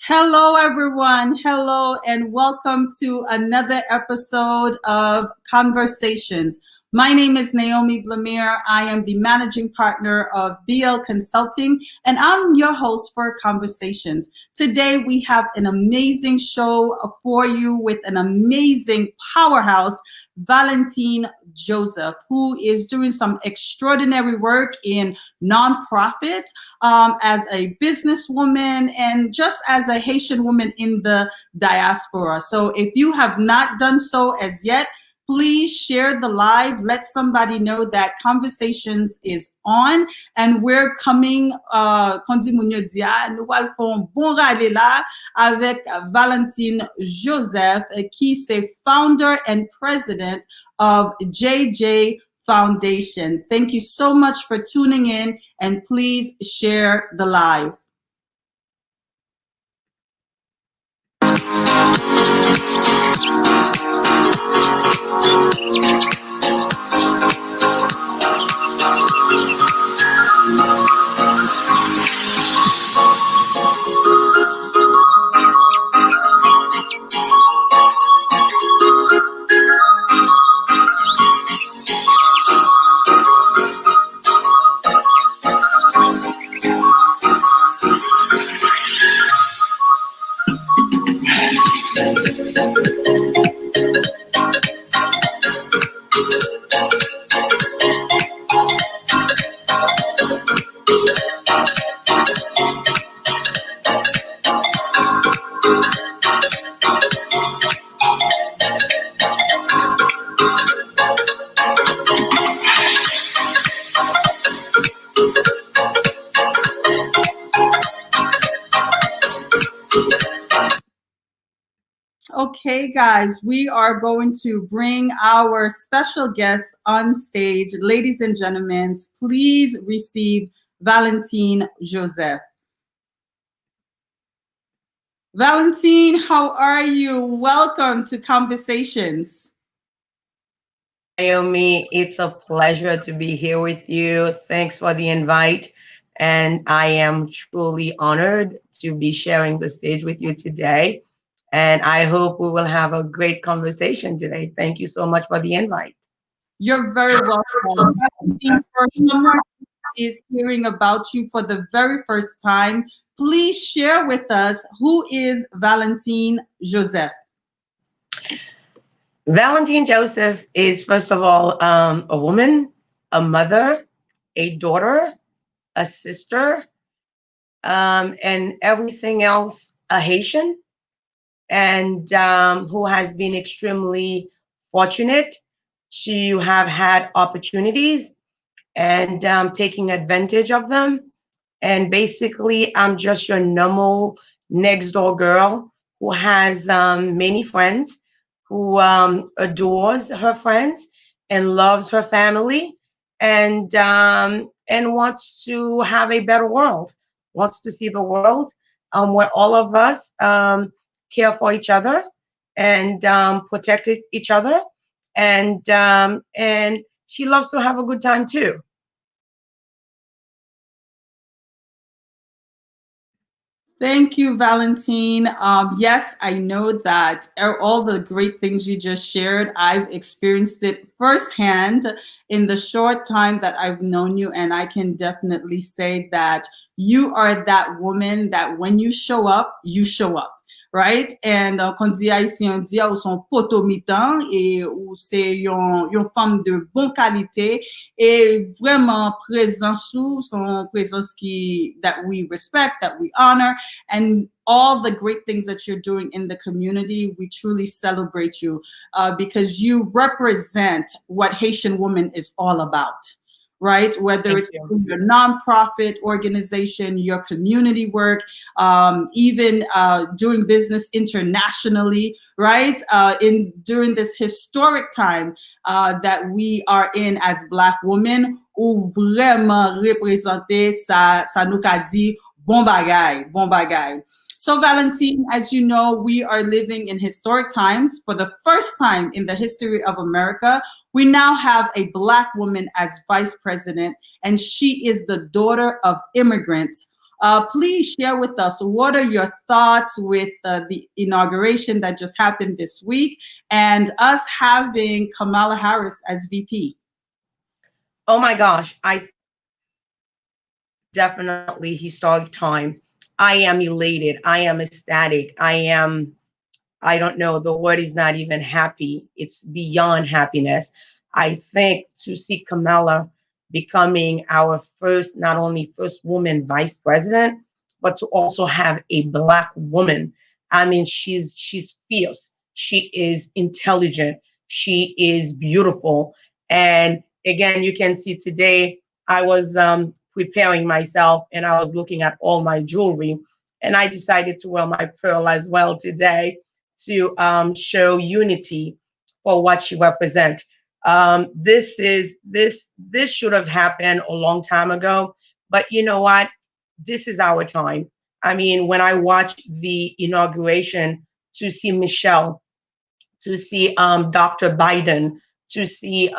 Hello, everyone. Hello, and welcome to another episode of Conversations. My name is Naomi Blamire. I am the managing partner of BL Consulting, and I'm your host for Conversations. Today, we have an amazing show for you with an amazing powerhouse, Valentine Joseph, who is doing some extraordinary work in nonprofit, as a businesswoman, and just as a Haitian woman in the diaspora. So if you have not done so as yet, please share the live. Let somebody know that Conversations is on, and we're coming, Kondi Mounio Dia, nous allons faire un bon rallye là avec Valentine Joseph, qui est founder and president of JAYJ Foundation. Thank you so much for tuning in, and please share the live. Okay, guys, we are going to bring our special guests on stage. Ladies and gentlemen, please receive Valentine Joseph. Valentine, how are you? Welcome to Conversations. Naomi, it's a pleasure to be here with you. Thanks for the invite. And I am truly honored to be sharing the stage with you today. And I hope we will have a great conversation today. Thank you so much for the invite. You're very welcome. Valentine, for someone who is hearing about you for the very first time, please share with us, who is Valentine Joseph? Valentine Joseph is, first of all, a woman, a mother, a daughter, a sister, and everything else, a Haitian. and who has been extremely fortunate to have had opportunities and taking advantage of them. And basically, I'm just your normal next door girl who has many friends, who adores her friends and loves her family, and wants to have a better world, wants to see the world where all of us care for each other and protect each other, and she loves to have a good time too. Thank you, Valentine. Yes, I know that all the great things you just shared, I've experienced it firsthand in the short time that I've known you, and I can definitely say that you are that woman that when you show up, you show up. Right? And quand dit haïtien dit ou son potomitan et ou c'est yon femme de bonne qualité et vraiment présence sous son présence qui that we respect, that we honor, and all the great things that you're doing in the community. We truly celebrate you because you represent what Haitian woman is all about, right? Whether Thank it's you. your nonprofit organization, your community work, even doing business internationally, right? In during this historic time that we are in as Black women, ou vraiment représenter ça nous a dit bon bagay, bon bagay. So, Valentine, as you know, we are living in historic times. For the first time in the history of America, we now have a Black woman as vice president, and she is the daughter of immigrants. Please share with us what are your thoughts with the inauguration that just happened this week and us having Kamala Harris as VP. Oh my gosh, I definitely historic time. I am elated. I am ecstatic. I don't know, the word is not even happy. It's beyond happiness. I think to see Kamala becoming our first, not only first woman vice president, but to also have a Black woman. I mean, she's fierce. She is intelligent. She is beautiful. And again, you can see today I was preparing myself and I was looking at all my jewelry, and I decided to wear my pearl as well today to show unity for what she represents. This should have happened a long time ago, but you know what? This is our time. I mean, when I watched the inauguration, to see Michelle, to see Dr. Biden, to see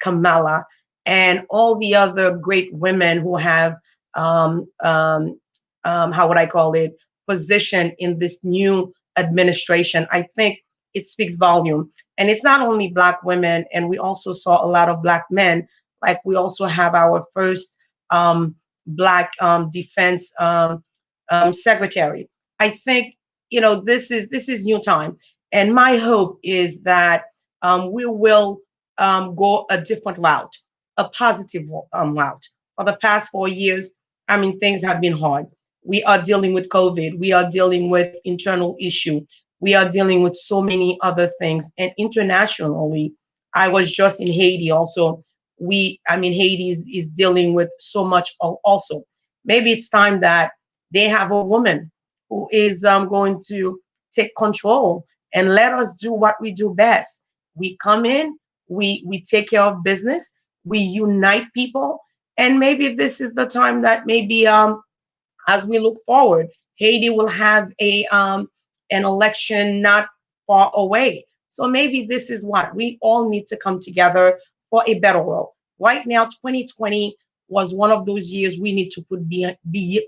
Kamala, and all the other great women who have, how would I call it, position in this new administration. I think it speaks volume. And it's not only Black women, and we also saw a lot of Black men. Like we also have our first Black defense secretary. I think this is new time, and my hope is that we will go a different route, a positive route. For the past 4 years, I mean, things have been hard. We are dealing with COVID. We are dealing with internal issue. We are dealing with so many other things. And internationally, I was just in Haiti also. I mean, Haiti is dealing with so much also. Maybe it's time that they have a woman who is going to take control and let us do what we do best. We come in, we take care of business, we unite people, and maybe this is the time that maybe as we look forward, Haiti will have an election not far away. So maybe this is what we all need to come together for a better world. Right now, 2020 was one of those years we need to put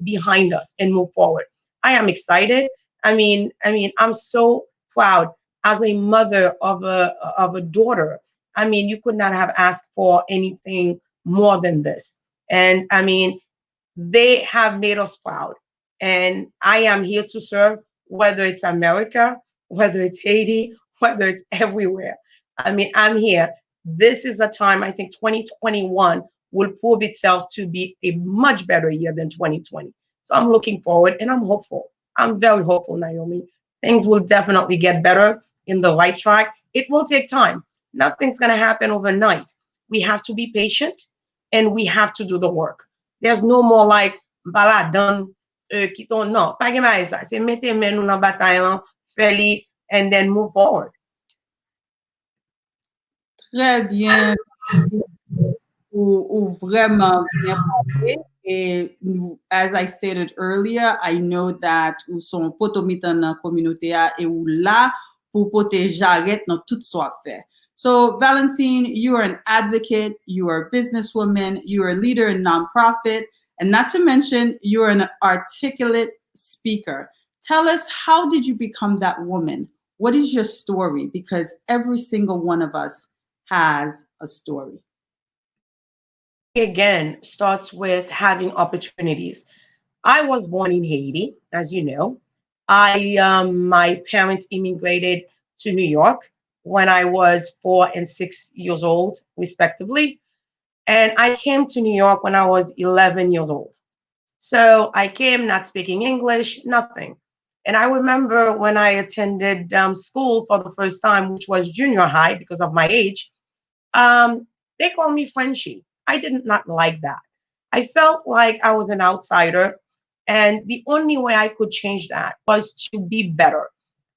behind us and move forward. I am excited. I'm so proud as a mother of a daughter. I mean, you could not have asked for anything more than this. And I mean, they have made us proud. And I am here to serve, whether it's America, whether it's Haiti, whether it's everywhere. I mean, I'm here. This is a time, I think 2021 will prove itself to be a much better year than 2020. So I'm looking forward and I'm hopeful. I'm very hopeful, Naomi. things will definitely get better in the right track. It will take time. Nothing's going to happen overnight. We have to be patient and we have to do the work. There's no more like baladon qui ton non, pas gen bagay sa. C'est mette men nou nan batay lan, fè li, and then move forward. Très bien. Ou vraiment bien parlé. Et as I stated earlier, I know that ou son potomitan nan communauté a et ou là pour poter jarret dans tout soit fait. So Valentine, you are an advocate, you are a businesswoman, you are a leader in nonprofit, and not to mention you are an articulate speaker. Tell us, how did you become that woman? What is your story? Because every single one of us has a story. Again, starts with having opportunities. I was born in Haiti, as you know. My parents immigrated to New York when I was 4 and 6 years old, respectively. And I came to New York when I was 11 years old. So I came not speaking English, nothing. And I remember when I attended school for the first time, which was junior high because of my age, um, they called me Frenchie. I did not like that. I felt like I was an outsider. And the only way I could change that was to be better.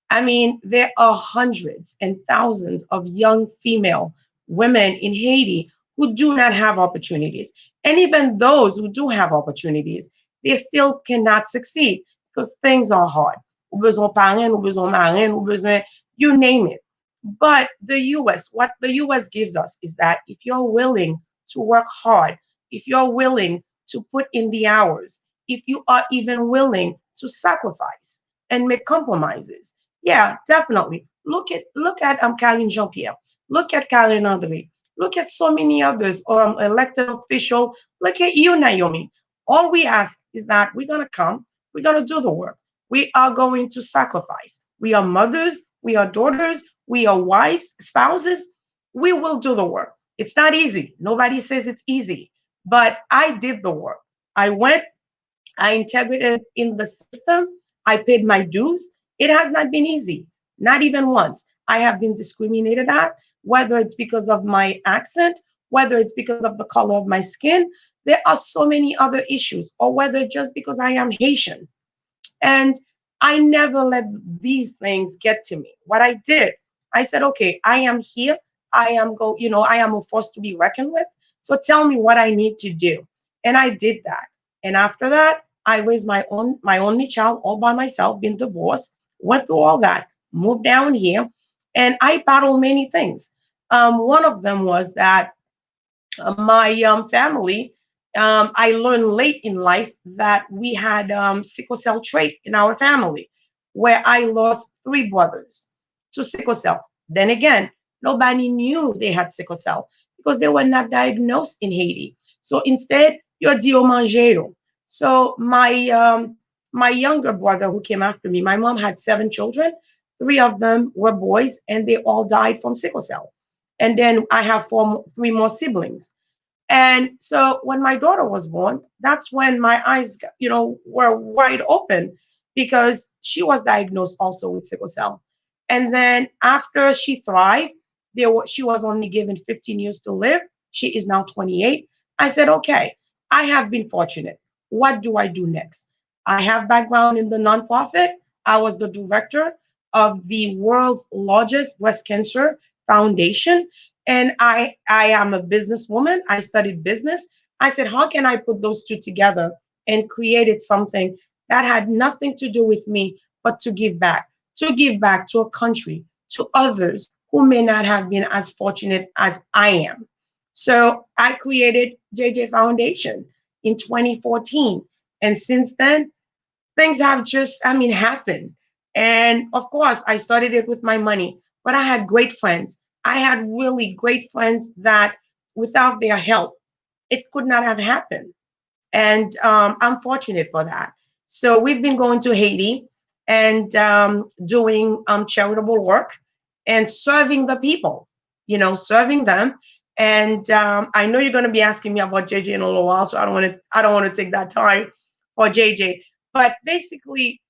I mean, there are hundreds and thousands of young female women in Haiti who do not have opportunities. And even those who do have opportunities, they still cannot succeed because things are hard. Ou besoin parrain, ou besoin marin, ou besoin, you name it. But the US, what the US gives us is that if you're willing to work hard, if you're willing to put in the hours, if you are even willing to sacrifice and make compromises, yeah, definitely. Look at Karine Jean-Pierre. Look at Karen Andre. Look at so many others elected official. Look at you, Naomi. All we ask is that we're gonna come, we're gonna do the work. We are going to sacrifice. We are mothers, we are daughters, we are wives, spouses. We will do the work. It's not easy. Nobody says it's easy, but I did the work. I went, I integrated in the system. I paid my dues. It has not been easy, not even once. I have been discriminated at, whether it's because of my accent, whether it's because of the color of my skin. There are so many other issues, or whether just because I am Haitian. And I never let these things get to me. What I did, I said, okay, I am here. I am a force to be reckoned with. So tell me what I need to do. And I did that. And after that, I raised my only child all by myself, been divorced, went through all that, moved down here, and I battled many things. One of them was that my family, I learned late in life that we had sickle cell trait in our family, where I lost three brothers to sickle cell. Then again, nobody knew they had sickle cell because they were not diagnosed in Haiti. So instead, you're diomangero. So my younger brother who came after me, my mom had seven children. Three of them were boys, and they all died from sickle cell. And then I have three more siblings. And so when my daughter was born, that's when my eyes, were wide open because she was diagnosed also with sickle cell. And then after she thrived, she was only given 15 years to live. She is now 28. I said, okay, I have been fortunate. What do I do next? I have background in the nonprofit. I was the director of the world's largest breast cancer foundation, and I am a businesswoman. I studied business. I said, how can I put those two together and created something that had nothing to do with me, but to give back to a country, to others who may not have been as fortunate as I am. So I created JJ Foundation in 2014. And since then, things have just, happened. And of course, I started it with my money, but I had great friends. I had really great friends that without their help, it could not have happened. And I'm fortunate for that. So we've been going to Haiti and doing charitable work and serving the people, serving them. And I know you're going to be asking me about JJ in a little while, so I don't want to take that time for JJ. But basically,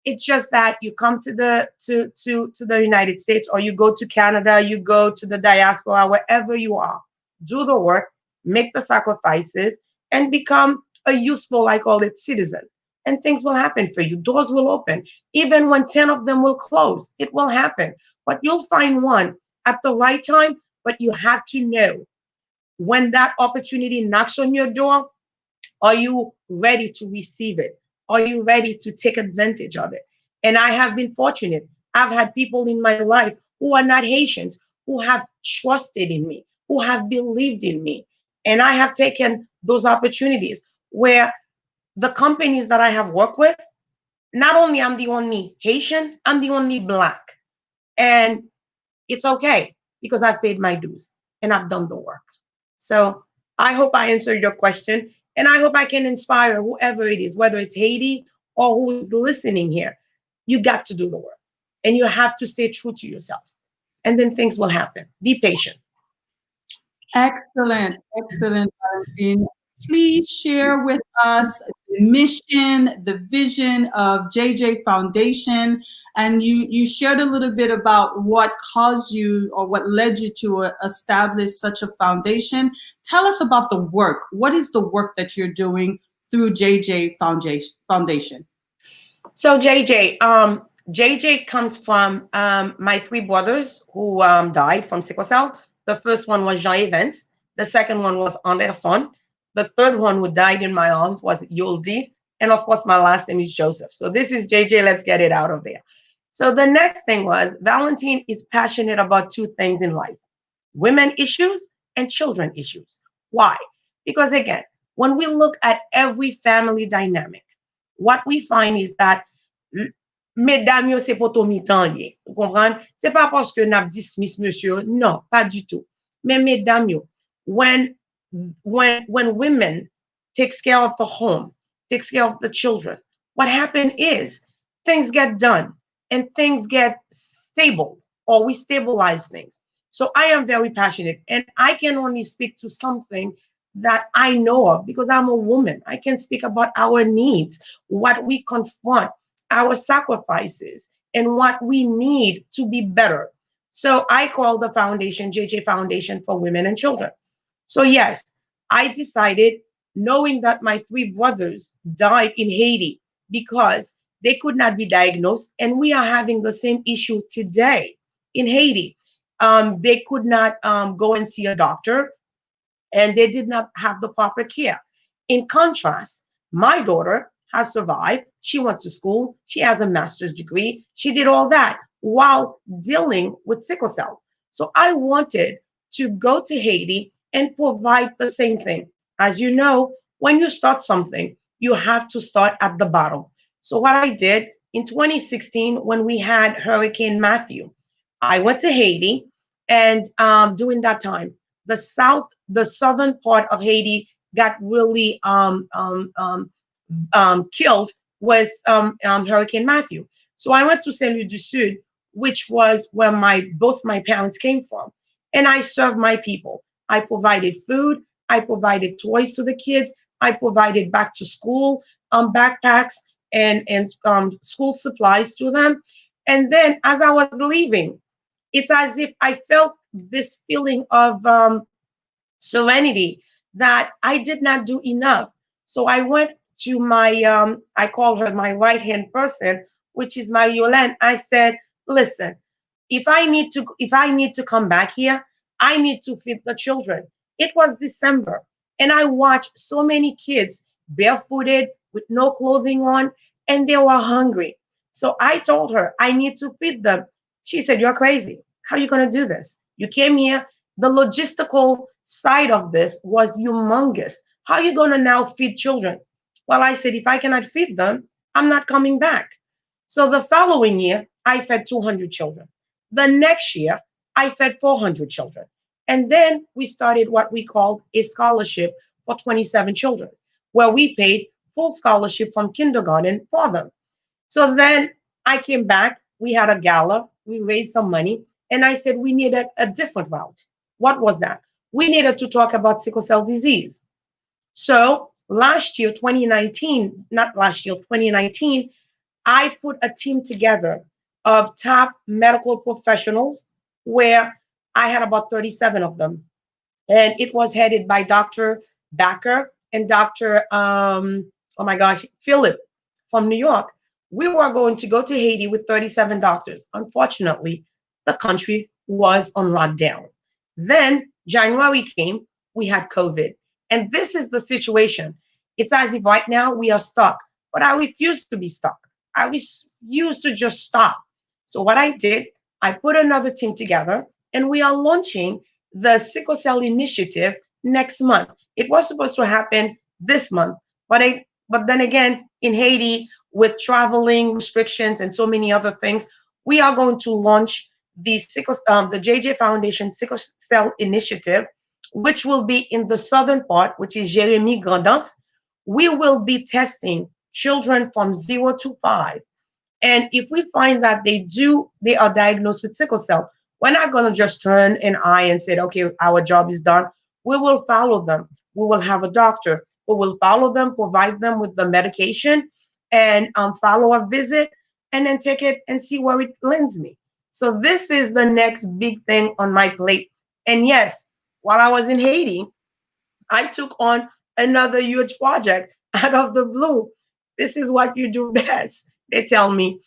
It's just that you come to the United States, or you go to Canada, you go to the diaspora, wherever you are, do the work, make the sacrifices, and become a useful, I call it, citizen. And things will happen for you. Doors will open. Even when 10 of them will close, it will happen. But you'll find one at the right time. But you have to know when that opportunity knocks on your door, are you ready to receive it? Are you ready to take advantage of it? And I have been fortunate. I've had people in my life who are not Haitians, who have trusted in me, who have believed in me. And I have taken those opportunities where the companies that I have worked with, not only I'm the only Haitian, I'm the only Black. And it's okay because I've paid my dues and I've done the work. So I hope I answered your question, and I hope I can inspire whoever it is, whether it's Haiti or who is listening here. You got to do the work, and you have to stay true to yourself, and then things will happen. Be patient. Excellent, excellent, Valentine. Please share with us the mission, the vision of JJ Foundation. And you shared a little bit about what caused you or what led you to establish such a foundation. Tell us about the work. What is the work that you're doing through JJ Foundation? So JJ comes from my three brothers who died from sickle cell. The first one was Jean Evans. The second one was Anderson. The third one who died in my arms was Yuldi. And of course, my last name is Joseph. So this is JJ. Let's get it out of there. So the next thing was Valentine is passionate about two things in life: women issues and children issues. Why? Because again, when we look at every family dynamic, what we find is that mesdames, yo, c'est pour ton mi-temps. Vous comprenez? C'est pas parce que n'a dismiss monsieur. Non, pas du tout. Mais mesdames, yo, when when women takes care of the home, takes care of the children, what happened is things get done and things get stable, or we stabilize things. So I am very passionate, and I can only speak to something that I know of because I'm a woman. I can speak about our needs, what we confront, our sacrifices, and what we need to be better. So I call the foundation JJ Foundation for Women and Children. So, yes, I decided, knowing that my three brothers died in Haiti because they could not be diagnosed, and we are having the same issue today in Haiti. They could not go and see a doctor, and they did not have the proper care. In contrast, my daughter has survived. She went to school, she has a master's degree, she did all that while dealing with sickle cell. So I wanted to go to Haiti and provide the same thing. As you know, when you start something, you have to start at the bottom. So what I did in 2016, when we had Hurricane Matthew, I went to Haiti, and during that time, the southern part of Haiti got really killed with Hurricane Matthew. So I went to Saint Louis du Sud, which was where my both my parents came from, and I served my people. I provided food, I provided toys to the kids, I provided back to school backpacks and school supplies to them. And then as I was leaving, it's as if I felt this feeling of serenity that I did not do enough. So I went to my, I call her my right hand person, which is my Yolande. I said, listen, if I need to come back here, I need to feed the children. It was December, and I watched so many kids barefooted with no clothing on, and they were hungry. So I told her I need to feed them. She said, you're crazy. How are you going to do this? You came here. The logistical side of this was humongous. How are you going to now feed children? Well, I said, if I cannot feed them, I'm not coming back. So the following year, I fed 200 children. The next year, I fed 400 children. And then we started what we called a scholarship for 27 children, where we paid full scholarship from kindergarten for them. So then I came back. We had a gala. We raised some money. And I said we needed a different route. What was that? We needed to talk about sickle cell disease. So last year, 2019, not last year, 2019, I put a team together of top medical professionals where I had about 37 of them, and it was headed by Dr. Backer and Dr. Oh my gosh, Philip from New York. We were going to go to Haiti with 37 doctors. Unfortunately, the country was on lockdown. Then January came, we had COVID. And this is the situation. It's as if right now we are stuck, but I refuse to be stuck. I refuse to just stop. So what I did, I put another team together and we are launching the sickle cell initiative next month. It was supposed to happen this month, but then again, in Haiti, with traveling restrictions and so many other things, we are going to launch the JJ Foundation Sickle Cell Initiative, which will be in the southern part, which is Jérémy Grandance. We will be testing children from 0 to 5, and if we find that they are diagnosed with sickle cell, we're not going to just turn an eye and say, okay, our job is done. We will follow them. We will have a doctor who will follow them, provide them with the medication, and follow a visit, and then take it and see where it lands me. So this is the next big thing on my plate. And yes, while I was in Haiti, I took on another huge project out of the blue. This is what you do best, they tell me.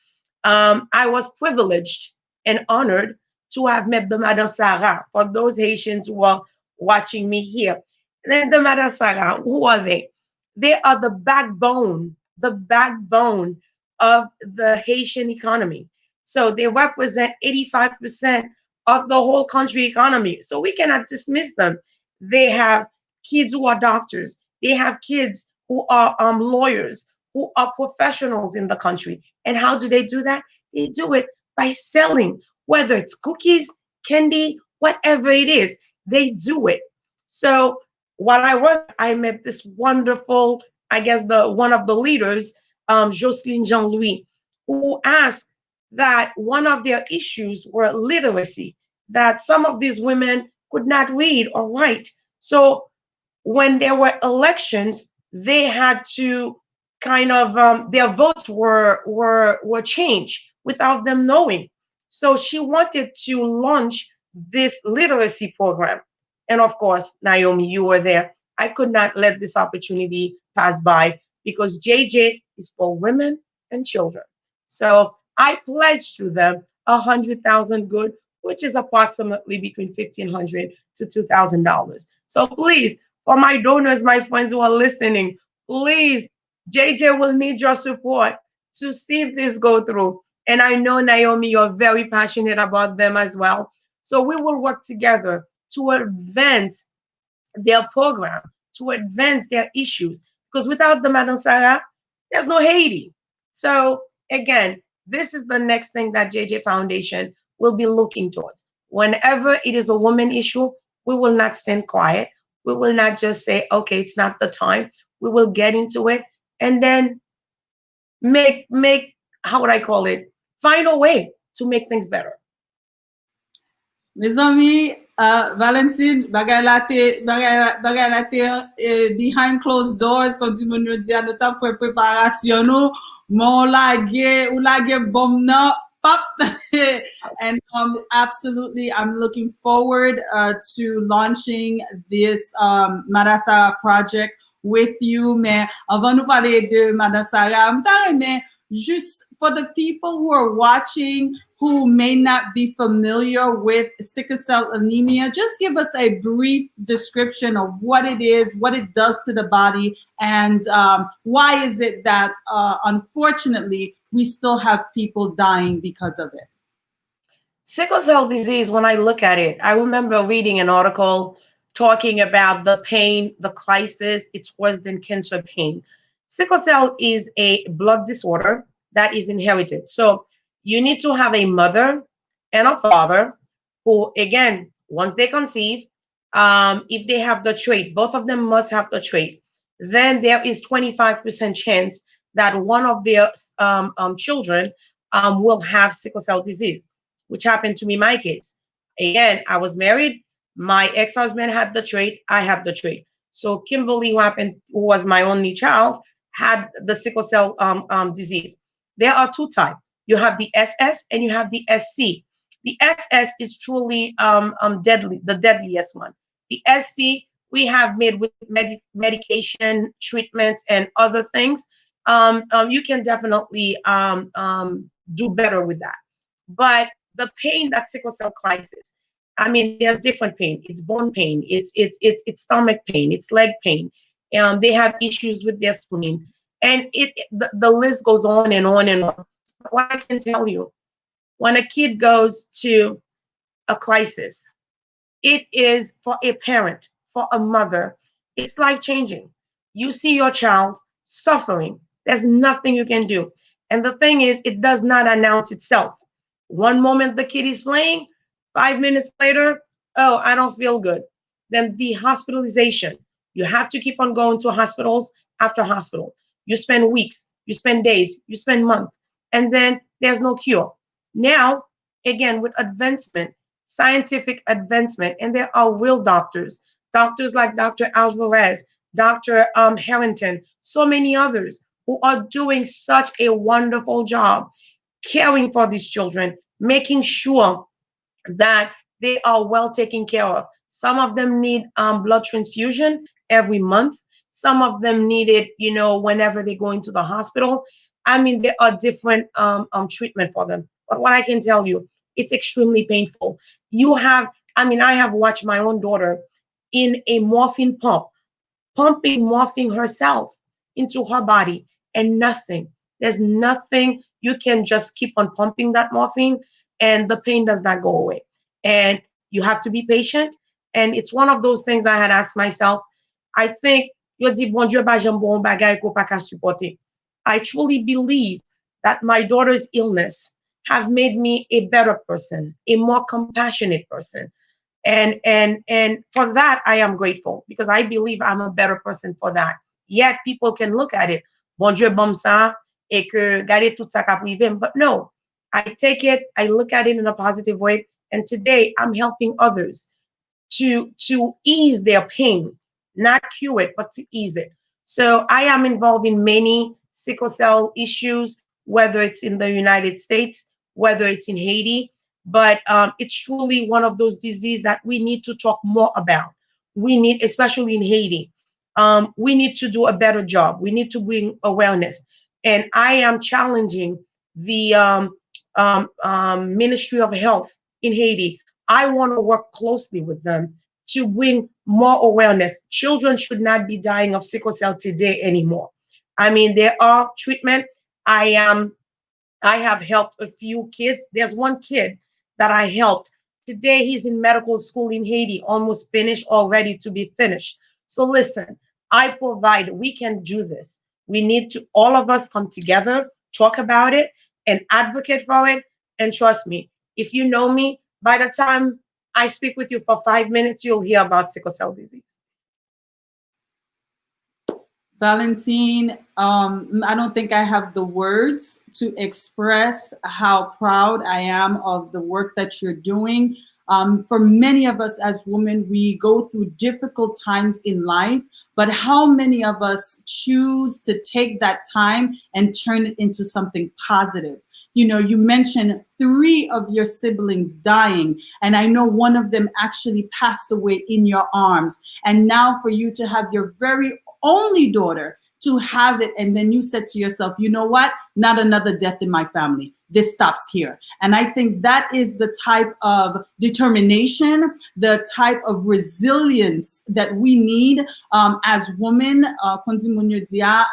I was privileged and honored to have met the Madame Sarah. For those Haitians who are watching me here, then the Madame Sarah, who are they? They are the backbone of the Haitian economy. So they represent 85% of the whole country economy. So we cannot dismiss them. They have kids who are doctors. They have kids who are lawyers, who are professionals in the country. And how do they do that? They do it by selling, whether it's cookies, candy, whatever it is, they do it. So while I was, I met this wonderful, I guess the one of the leaders, Jocelyn Jean Louis, who asked that one of their issues were literacy, that some of these women could not read or write. So when there were elections, they had to kind of their votes were changed without them knowing. So she wanted to launch this literacy program, and of course, Naomi, you were there. I could not let this opportunity pass by because JJ is for women and children. So I pledged to them 100,000 good, which is approximately between $1,500 to $2,000. So please, for my donors, my friends who are listening, please, JJ will need your support to see if this go through. And I know, Naomi, you're very passionate about them as well. So we will work together to advance their program, to advance their issues. Because without the Madam Sarah, there's no Haiti. So again, this is the next thing that JJ Foundation will be looking towards. Whenever it is a woman issue, we will not stand quiet. We will not just say, okay, it's not the time. We will get into it and then make how would I call it? Find a way to make things better. Mes amis, Valentine, bagay la te behind closed doors, kon di moun yo di a nou ta fwe preparasyon nou, mon ou lage bom nan, pop. And absolutely, I'm looking forward to launching this Madasa project with you. Mais avant nou pale de Madasa, m'ta reme just for the people who are watching who may not be familiar with sickle cell anemia, just give us a brief description of what it is, what it does to the body, and why is it that unfortunately we still have people dying because of it. Sickle cell disease, when I look at it, I remember reading an article talking about the pain, the crisis, it's worse than cancer pain. Sickle cell is a blood disorder that is inherited. So you need to have a mother and a father who, again, once they conceive, if they have the trait, both of them must have the trait, then there is 25% chance that one of their children will have sickle cell disease, which happened to me in my case. Again, I was married. My ex-husband had the trait. I had the trait. So Kimberly, who was my only child, had the sickle cell disease. There are two types. You have the SS and you have the SC. The SS is truly deadly, the deadliest one. The SC we have made with medication, treatments, and other things. You can definitely do better with that. But the pain that sickle cell crisis, I mean, there's different pain. It's bone pain. It's stomach pain. It's leg pain. They have issues with their spleen, and the list goes on and on and on. But what I can tell you, when a kid goes to a crisis, it is for a parent, for a mother, it's life changing. You see your child suffering. There's nothing you can do. And the thing is, it does not announce itself. One moment the kid is playing, 5 minutes later, oh, I don't feel good. Then the hospitalization. You have to keep on going to hospitals after hospital. You spend weeks, you spend days, you spend months, and then there's no cure. Now, again, with advancement, scientific advancement, and there are real doctors, doctors like Dr. Alvarez, Dr. Harrington, so many others who are doing such a wonderful job caring for these children, making sure that they are well taken care of. Some of them need blood transfusion every month. Some of them need it, whenever they go into the hospital. I mean, there are different treatment for them. But what I can tell you, it's extremely painful. I have watched my own daughter in a morphine pump, pumping morphine herself into her body, and nothing. There's nothing. You can just keep on pumping that morphine, and the pain does not go away. And you have to be patient. And it's one of those things I had asked myself. I think yo di bon Dieu ba jambon bagay ko pa ka supporter. I truly believe that my daughter's illness have made me a better person, a more compassionate person, and for that I am grateful, because I believe I'm a better person for that. Yet people can look at it, bon Dieu bom ça, et que gade tout ça ka prive, but no, I take it, I look at it in a positive way, and today I'm helping others to ease their pain, not cure it, but to ease it. So I am involved in many sickle cell issues, whether it's in the United States, whether it's in Haiti, but it's truly one of those diseases that we need to talk more about. We need, especially in Haiti, we need to do a better job. We need to bring awareness. And I am challenging the Ministry of Health in Haiti. I want to work closely with them to bring more awareness. Children should not be dying of sickle cell today anymore. I mean, there are treatment. I have helped a few kids. There's one kid that I helped. Today he's in medical school in Haiti, almost finished, all ready to be finished. So listen, I provide, we can do this. We need to, all of us come together, talk about it, and advocate for it. And trust me, if you know me, by the time I speak with you for 5 minutes, you'll hear about sickle cell disease. Valentine, I don't think I have the words to express how proud I am of the work that you're doing. For many of us as women, we go through difficult times in life, but how many of us choose to take that time and turn it into something positive? You mentioned 3 of your siblings dying, and I know one of them actually passed away in your arms. And now for you to have your very only daughter to have it, and then you said to yourself, you know what? Not another death in my family. This stops here. And I think that is the type of determination, the type of resilience that we need as women,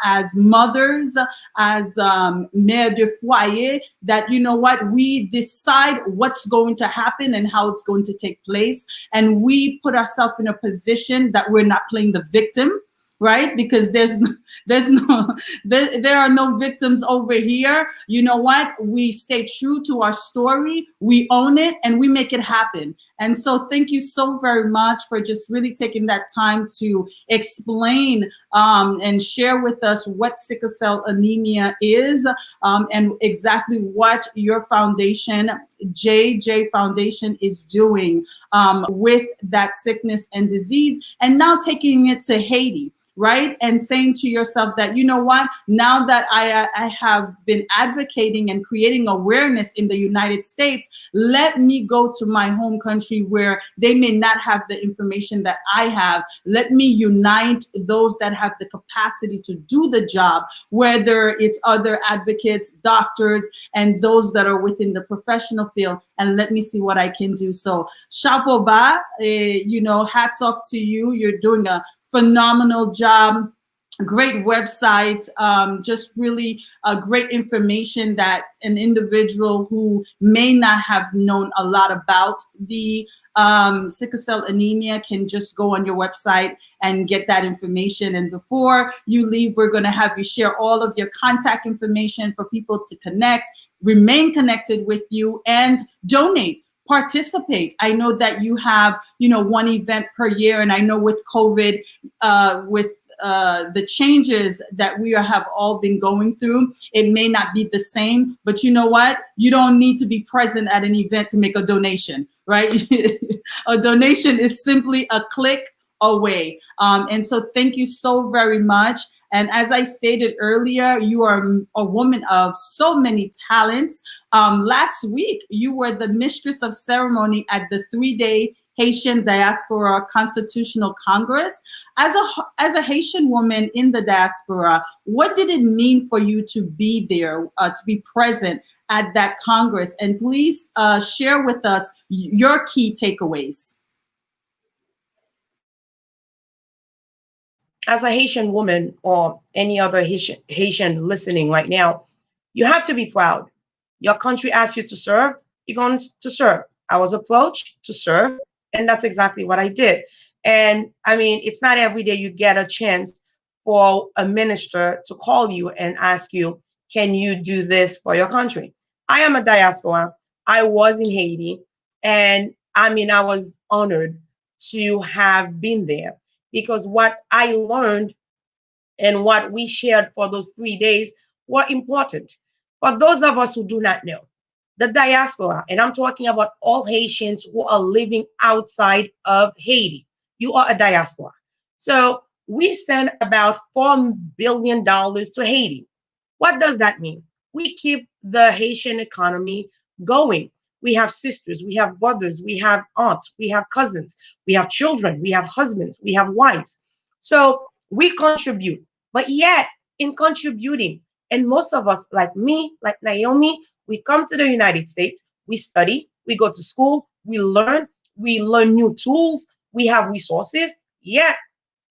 as mothers, as mère de foyer, that, you know what, we decide what's going to happen and how it's going to take place. And we put ourselves in a position that we're not playing the victim, right? Because there are no victims over here. You know what? We stay true to our story, we own it, and we make it happen. And so thank you so very much for just really taking that time to explain and share with us what sickle cell anemia is, and exactly what your foundation, JAYJ Foundation, is doing with that sickness and disease, and now taking it to Haiti. right? And saying to yourself that, you know what, now that I have been advocating and creating awareness in the United States, let me go to my home country where they may not have the information that I have. Let me unite those that have the capacity to do the job, whether it's other advocates, doctors, and those that are within the professional field, and let me see what I can do. So chapeau bas, hats off to you. You're doing a phenomenal job. Great website, just really great information that an individual who may not have known a lot about the sickle cell anemia can just go on your website and get that information. And before you leave, we're going to have you share all of your contact information for people to connect, remain connected with you, and donate. Participate. I know that you have, one event per year, and I know with COVID, with the changes that we have all been going through, it may not be the same, but you know what? You don't need to be present at an event to make a donation, right? A donation is simply a click away. And so thank you so very much. And as I stated earlier, you are a woman of so many talents. Last week, you were the mistress of ceremony at the 3-day Haitian Diaspora Constitutional Congress. As a Haitian woman in the diaspora, what did it mean for you to be there, to be present at that Congress? And please share with us your key takeaways. As a Haitian woman or any other Haitian listening right now, you have to be proud. Your country asked you to serve, you're going to serve. I was approached to serve, and that's exactly what I did. And I mean, it's not every day you get a chance for a minister to call you and ask you, can you do this for your country? I am a diaspora. I was in Haiti, and I mean, I was honored to have been there because what I learned and what we shared for those 3 days were important. For those of us who do not know, the diaspora, and I'm talking about all Haitians who are living outside of Haiti, you are a diaspora. So we send about $4 billion to Haiti. What does that mean? We keep the Haitian economy going. We have sisters, we have brothers, we have aunts, we have cousins, we have children, we have husbands, we have wives. So we contribute. But yet, in contributing, and most of us, like me, like Naomi, we come to the United States, we study, we go to school, we learn new tools, we have resources, yet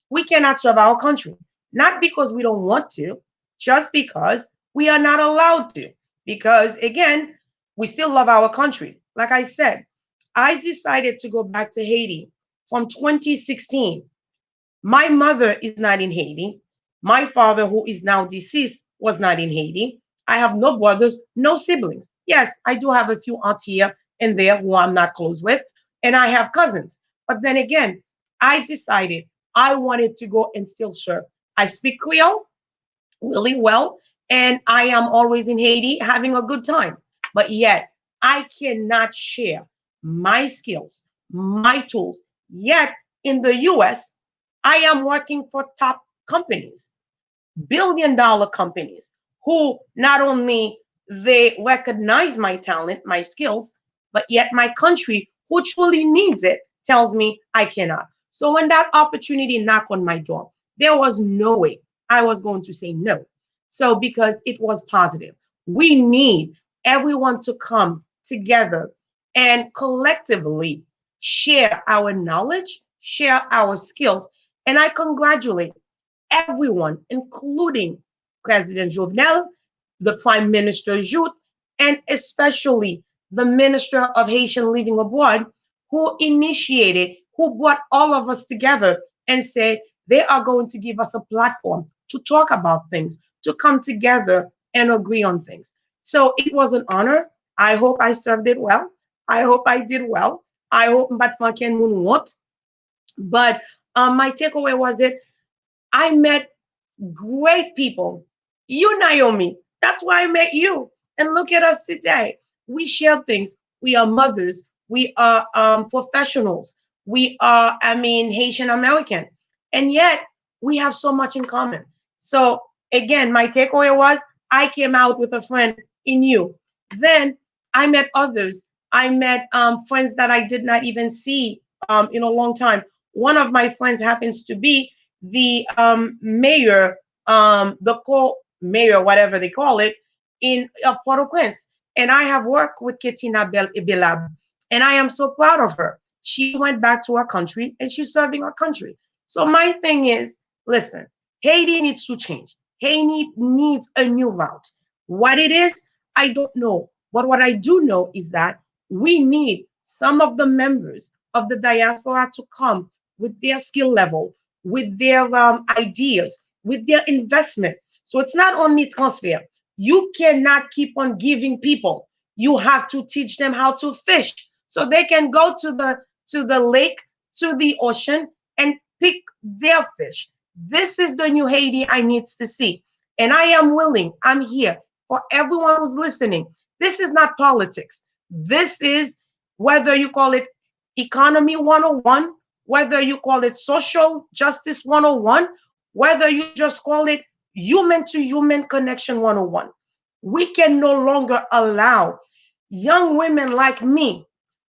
we cannot serve our country. Not because we don't want to, just because we are not allowed to. Because again, we still love our country. Like I said, I decided to go back to Haiti from 2016. My mother is not in Haiti. My father, who is now deceased, was not in Haiti. I have no brothers, no siblings. Yes, I do have a few aunts here and there who I'm not close with, and I have cousins. But then again, I decided I wanted to go and still serve. I speak Creole really well, and I am always in Haiti having a good time. But yet, I cannot share my skills, my tools. Yet, in the US, I am working for top companies, billion-dollar companies who not only they recognize my talent, my skills, but yet my country, who truly needs it, tells me I cannot. So when that opportunity knocked on my door, there was no way I was going to say no. So because it was positive, we need everyone to come together and collectively share our knowledge, share our skills. And I congratulate everyone, including President Jovenel, the Prime Minister Jout, and especially the Minister of Haitian Living Abroad, who initiated, who brought all of us together and said they are going to give us a platform to talk about things, to come together and agree on things. So it was an honor. I hope I served it well. I hope I did well. I hope Mbatma Ken Mun what. But my takeaway was that I met great people. You, Naomi, that's why I met you. And look at us today. We share things. We are mothers. We are professionals. We are, I mean, Haitian American. And yet, We have so much in common. So again, my takeaway was I came out with a friend in you. Then I met others. I met friends that I did not even see in a long time. One of my friends happens to be the mayor, the co-mayor, whatever they call it, in Port-au-Prince. And I have worked with Ketina Belab, and I am so proud of her. She went back to her country and she's serving her country. So my thing is, listen, Haiti needs to change. Haiti needs a new route. What it is, I don't know. But what I do know is that we need some of the members of the diaspora to come with their skill level, with their ideas, with their investment. So it's not only transfer. You cannot keep on giving people. You have to teach them how to fish so they can go to the lake, to the ocean, and pick their fish. This is the new Haiti I need to see. And I am willing, I'm here for everyone who's listening. This is not politics. This is whether you call it economy 101, whether you call it social justice 101, whether you just call it human to human connection 101. We can no longer allow young women like me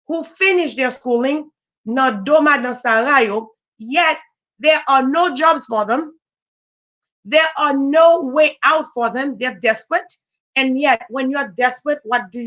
who finish their schooling, not doma dan sarayo, yet there are no jobs for them. There are no way out for them. They're desperate. And yet, when you're desperate, what do?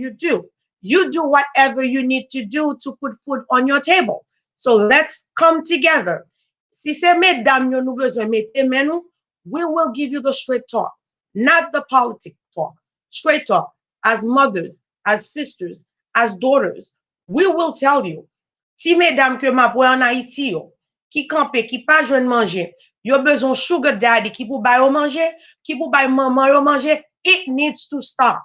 You do whatever you need to do to put food on your table. So let's come together. Si c'est mesdames yo nou bezwen mette men nou, we will give you the straight talk, not the politic talk. Straight talk. As mothers, as sisters, as daughters, we will tell you. Si mesdames que ma pou en Haïti yo, qui campe, qui pas joindre manger, yo besoin sugar daddy qui pou bay yo manger, qui pou bay maman yo manger, it needs to stop.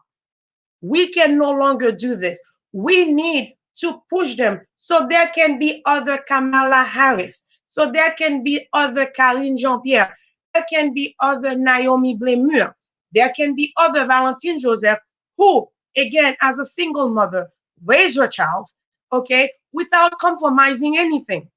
We can no longer do this. We need to push them so there can be other Kamala Harris, so there can be other Karine Jean-Pierre, there can be other Naomi Blemure, there can be other Valentine Joseph who, again, as a single mother, raise her child, okay, without compromising anything.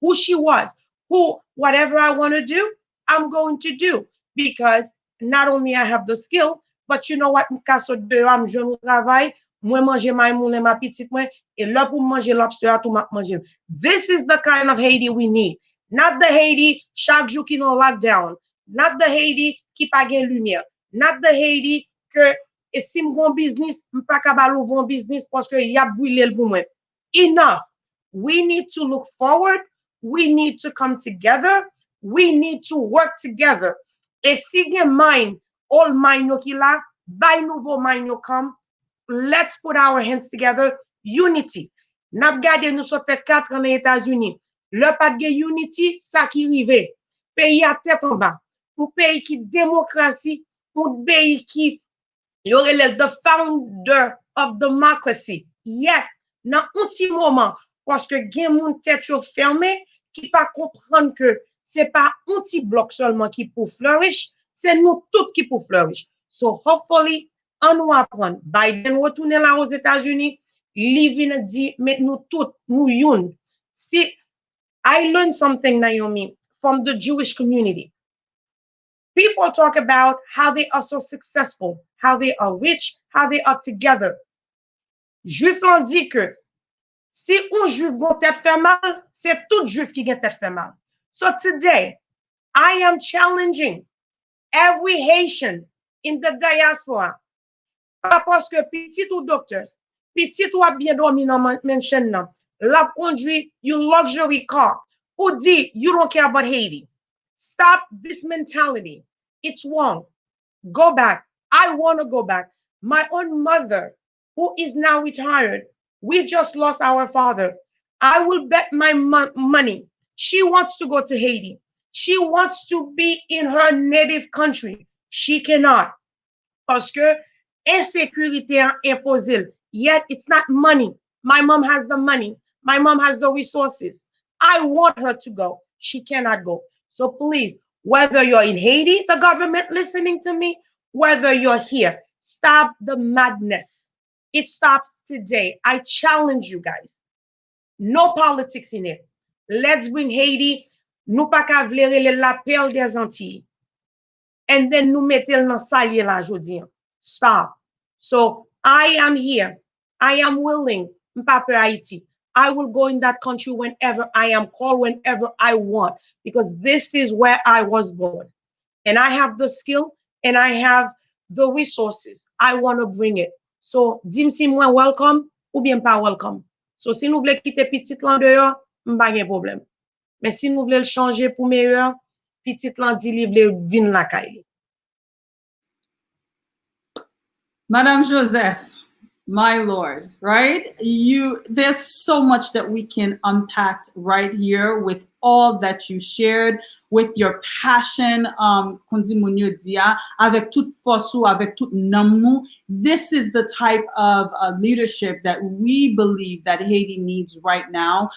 Who she was, who, whatever I want to do, I'm going to do because not only I have the skill, but you know what, m'ka sot de am jeune travail, moi manger my moulin ma petite moi, et là pour manger lobster à tout manger. This is the kind of Haiti we need. Not the Haiti chaque jour qui non lockdown. Not the Haiti qui pas gen lumière. Not the Haiti que et si m'gon business, m'pa capable ouvrir business parce que y a brûlé pour moi. Enough. We need to look forward. We need to come together. We need to work together. Et si gen mind, all mind yo ki la, by nouveau mind yo come, let's put our hands together. Unity. Nap gade nou so fait 4 ans aux États-Unis. Le pas de unity, ça qui rive. Pays à tête en bas. Un pays qui démocratie, un pays qui y aurait the founder of democracy. Yet, dans un petit moment, parce que gen moun tête yo fermé, qui pas comprendre que c'est pas un petit bloc seulement qui pour flourish, c'est nous tous qui pour flourish. So hopefully, on nous apprend. Biden retourne là aux États-Unis, living dit, mais nous tous, nous youn. See, I learned something, Naomi, from the Jewish community. People talk about how they are so successful, how they are rich, how they are together. Juif l'on dit que si un juif gon tête fait mal, c'est tout juif qui gen tête fait mal. So today, I am challenging every Haitian in the diaspora. Pas parce que petit ou docteur, petit ou a bien dormi dans mansion nan, la conduit your luxury car, ou dit you don't care about Haiti. Stop this mentality. It's wrong. Go back. I want to go back. My own mother, who is now retired, we just lost our father. I will bet my money. She wants to go to Haiti. She wants to be in her native country. She cannot. Parce que insécurité a imposé. Yet it's not money. My mom has the money. My mom has the resources. I want her to go. She cannot go. So please, whether you're in Haiti, the government listening to me, whether you're here, stop the madness. It stops today. I challenge you guys. No politics in it. Let's bring Haiti nous pas qu'à vler la perle des Antilles. And then nous mettons dans salier là, jodi. Stop. So I am here. I am willing. M'pa Haiti. I will go in that country whenever I am called, whenever I want, because this is where I was born. And I have the skill and I have the resources. I want to bring it. So, dim si moi welcome ou bien pas welcome. So, si nous voulons quitter petit lan dehors, m'pa gen problème. Mais si nous voulons le changer pour meilleur, petit lan di li vle vin la caille. Madame Joseph, my Lord, right? There's so much that we can unpack right here with all that you shared, with your passion, Konzi Mounio Dia, avec toute force, avec tout namou. This is the type of leadership that we believe that Haiti needs right now,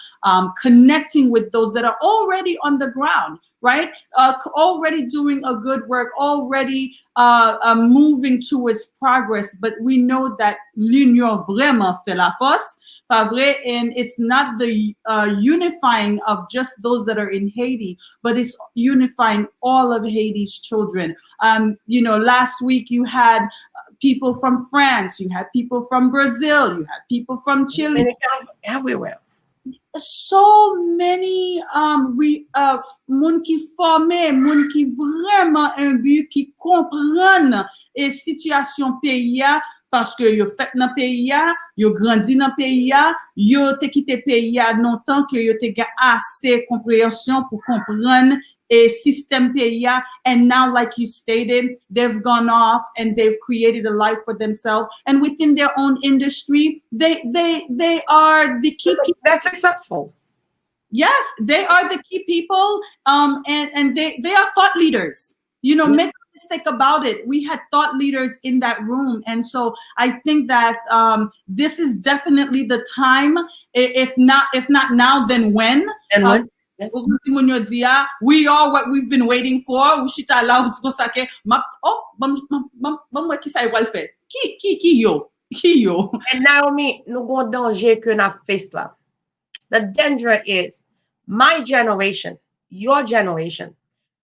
connecting with those that are already on the ground, right? Already doing a good work, already moving towards progress, but we know that l'union vraiment fait la force. Pas vrai? And it's not the unifying of just those that are in Haiti, but it's unifying all of Haiti's children. Last week you had people from France, you had people from Brazil, you had people from Chile. Everywhere. So many moun qui formé, moun qui vraiment imbu, qui comprennent et situation pays parce que yo fait dans pays yo grandi dans pays yo te quitté pays longtemps que yo te ga assez compréhension pour comprendre a system pays and now, like you stated, they've gone off and they've created a life for themselves, and within their own industry they are the key people. That's successful. Yes, they are the key people, and they are thought leaders. Make no mistake about it. We had thought leaders in that room, and so I think that this is definitely the time. If not now, then when? And when? Yes. We are what we've been waiting for. Ki yo. And Naomi, nous gon danger que na face là. The danger is my generation, your generation,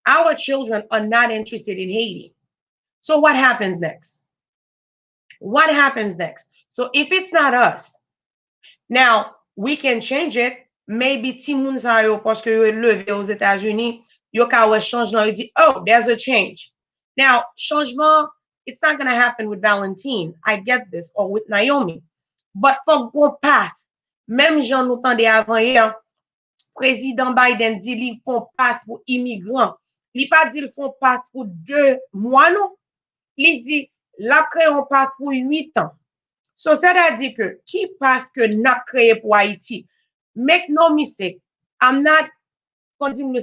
our children are not interested in Haiti. So what happens next? What happens next? So if it's not us, now we can change it. Maybe Timoun sa yo parce que yo levé aux États-Unis, yo ka wè changement, yo di, oh, there's a change. Now, changement, it's not going to happen with Valentine. I get this, or with Naomi. But for go path, même Jean nous tendait avant hier, président Biden dit li font path pour immigrants. Li pas dit li font path pour 2 mois, non. Li dit la créé un path pour 8 ans. So, c'est-à-dire que qui path que n'a créé pour Haïti? Make no mistake, I'm not,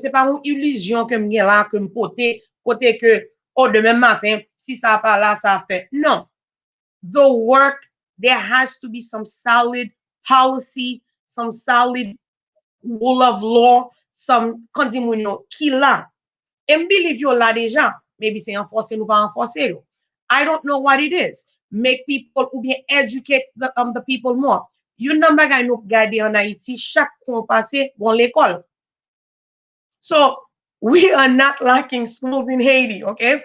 c'est pas une illusion que m'y là, que m'pote, côté que, oh, demain matin, si ça pas là, ça fait. Non. The work, there has to be some solid policy, some solid rule of law, some, qui là. Et believe you là déjà, maybe c'est enforcé ou pas enforcé. I don't know what it is. Make people ou bien educate the people more. Yon nan bagay nou gade en Haïti, chaque kon passe bon l'école. So, we are not lacking schools in Haiti, okay?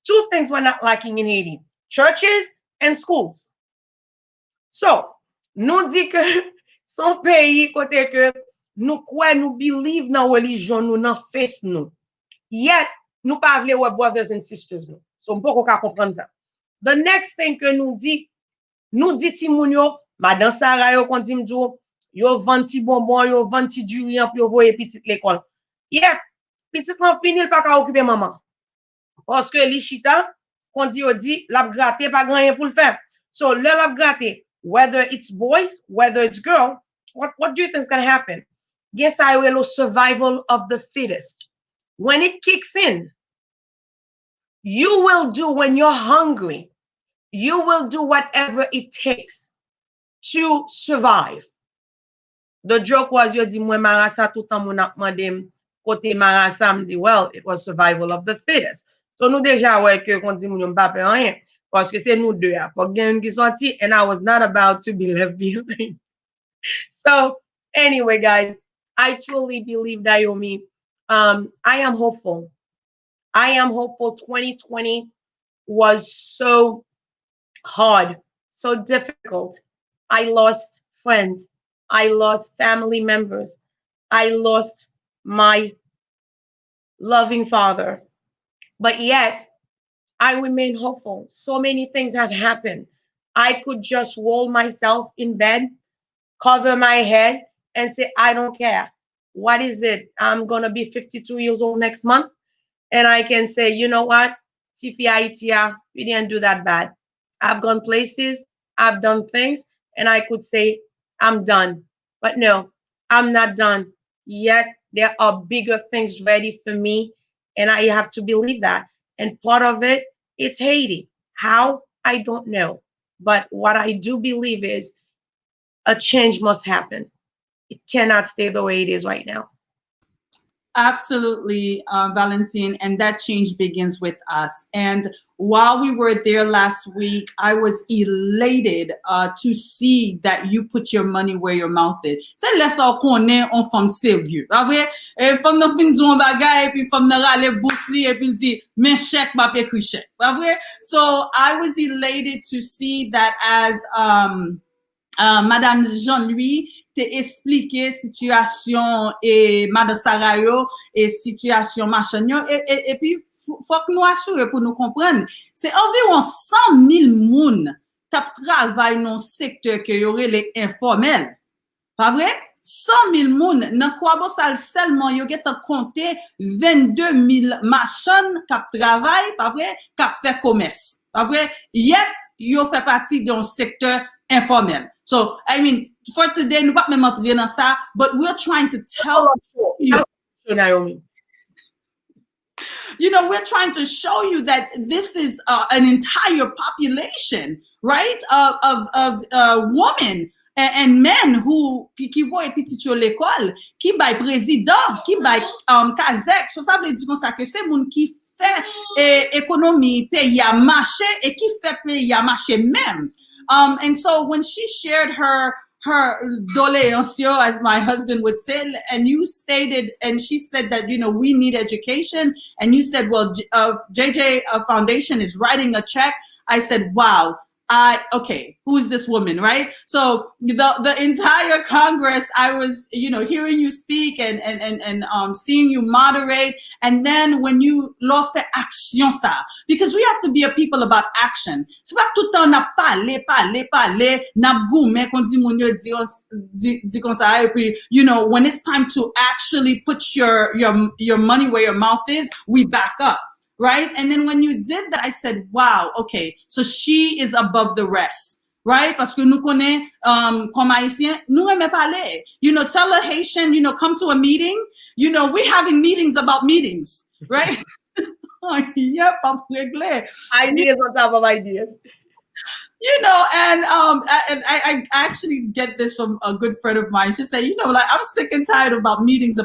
2 things we're not lacking in Haiti. Churches and schools. So, nou di que son pays kote que nou kwa nou believe nan religion nou, nan faith nou. Yet, nou pa vle wè brothers and sisters nou. So, mpoko ka comprendre ça. The next thing que nou di timoun yo, Madame Sarah yo kon di mdou, yo vanti bonbon, yo vanti durian, puis yo voye petit l'école. Yeah, petit lan finil pa ka occuper maman. Parce que li chita, kon di yo di, lap gratte, pa grand rien pour le faire. So, le lap gratte, whether it's boys, whether it's girl, what do you think is going to happen? Yes, I will survival of the fittest. When it kicks in, you will do when you're hungry. You will do whatever it takes to survive. The joke was, yo di mwen marasa tout an moun ap mandem kote marasa mdi, well, it was survival of the fittest. So nou deja wè ke kon di moun yon pa pe rien, parce que c'est nou deux a. Fok gen yon ki sorti, and I was not about to be left behind. So, anyway, guys, I truly believe, Naomi, I am hopeful. I am hopeful. 2020 was so hard, so difficult. I lost friends. I lost family members. I lost my loving father. But yet, I remain hopeful. So many things have happened. I could just roll myself in bed, cover my head, and say, I don't care. What is it? I'm going to be 52 years old next month. And I can say, you know what? Tifia, we didn't do that bad. I've gone places, I've done things, and I could say, I'm done. But no, I'm not done. Yet there are bigger things ready for me, and I have to believe that. And part of it, it's Haiti. How? I don't know. But what I do believe is a change must happen. It cannot stay the way it is right now. Absolutely, Valentine, and that change begins with us. And while we were there last week, I was elated to see that you put your money where your mouth is. C'est laisse qu'on est en femme sérieux. Pas vrai? Et femme nan fin di un bagay, et puis femme nan rale bourse li, et puis il dit, men chèque, ma pe kri chèque. Pas vrai? So I was elated to see that as Madame Jean-Louis t'a expliqué situation et Madame Sarayo et situation machin yo, et puis faut que nous assurer pour nous comprendre c'est environ 100 000 moun tap travail dans secteur que y aurait les informels pas vrai 100 000 moun dans quoi bon ça seulement yo get compter 22 000 machin k'ap travail pas vrai k'ap fait commerce pas vrai yet yo fait partie d'un secteur informel. So, I mean, for today, nous pas même entrer dans ça, but we're trying to tell you, Naomi. you know, we're trying to show you that this is an entire population, right, of women and men who qui vont petit sur l'école, qui bay président, qui bay kazek. So ça veut dire comme ça que c'est moun qui fait économie pays à marché et qui fait pays à marché même. And so when she shared her doléancio, as my husband would say, and you stated, and she said that, you know, we need education, and you said, well, JJ Foundation is writing a check. I said, wow. Okay, who's this woman, right? So the entire Congress, I was, you know, hearing you speak and seeing you moderate, and then when you l'ont fait action ça, because we have to be a people about action. C'est pas tout le temps n'a parler, n'a goumé qu'on dit mon Dieu dit comme ça, et puis you know when it's time to actually put your money where your mouth is, we back up. Right? And then when you did that, I said, wow, okay, so she is above the rest. Right? Parce que nous connaissons, comme Haïtiens, nous aimons parler. You know, tell a Haitian, you know, come to a meeting. You know, we're having meetings about meetings. Right? Yep, I'm réglé. Ideas on top of ideas. You know, and I actually get this from a good friend of mine. She said, you know, like, I'm sick and tired about meetings.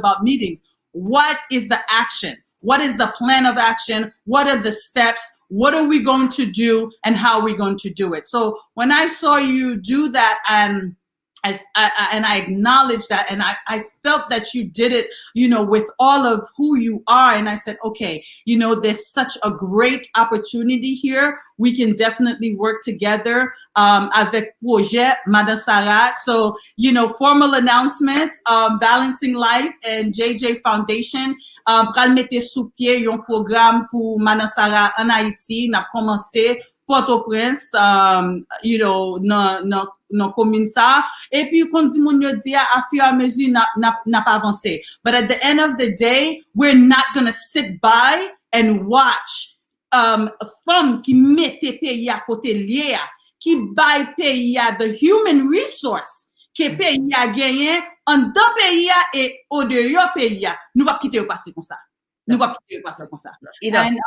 What is the action? What is the plan of action? What are the steps? What are we going to do? And how are we going to do it? So when I saw you do that, and I acknowledged that, and I felt that you did it, you know, with all of who you are. And I said, okay, you know, there's such a great opportunity here. We can definitely work together avec projet Madame Sarah. So, you know, formal announcement, Balancing Life and JAYJ Foundation pral mette sous pied un programme pour Madame Sarah en Haïti. N'a commencé Port-au-Prince, you know, non commune ça. Et puis, quand dit mon yo dit à fur et à mesure n'a pas avancé. But at the end of the day, we're not gonna sit by and watch femme qui mette pays à côté lié, qui bail pays à the human resource que pays a gagné en dans pays et au dehors pays. Nous pas quitter passer comme ça. Nous pas quitter passer comme ça. And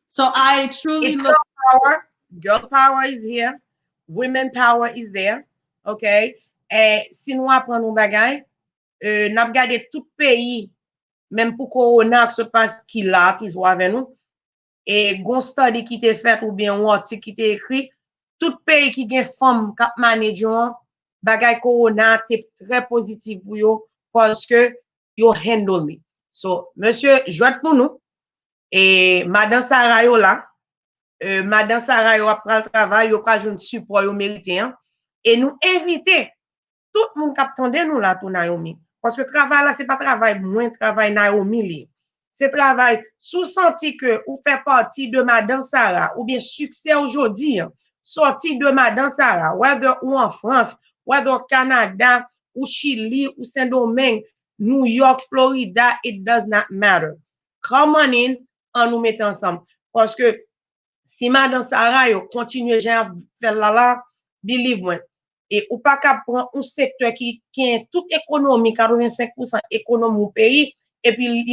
so I truly it's look power. Girl power is here. Women power is there. Okay. Et si nous apprenons bagay, n'a regardé tout pays, même pour Corona, qui se passe qui là, toujours avec nous. Et gon study qui t'est fait ou bien un article qui t'est écrit, tout pays qui gen femme cap manager, bagay Corona t'est très positif pour yo parce que yo handle it. So, monsieur, jouet pour nous. Et madame Sarah yo là, madame Sarah yo a pris le travail, yo ka joun support yo mérité, hein. Et nous inviter tout le monde qui attendait nous là pour Naomi. Parce que le travail là, c'est pas travail moins travail Naomi li. C'est travail sous senti que ou fait partie de madame Sarah ou bien succès aujourd'hui, hein, sorti de madame Sarah, whether ou en France, whether au Canada, ou Chili, ou Saint-Domingue, New York, Florida, it does not matter. Come on in, en nous mettant ensemble. Parce que si madame Sarah yo continue à faire là, believe moi, et ou pas qu'à prendre un secteur qui est toute économie, 85% économie au pays, et puis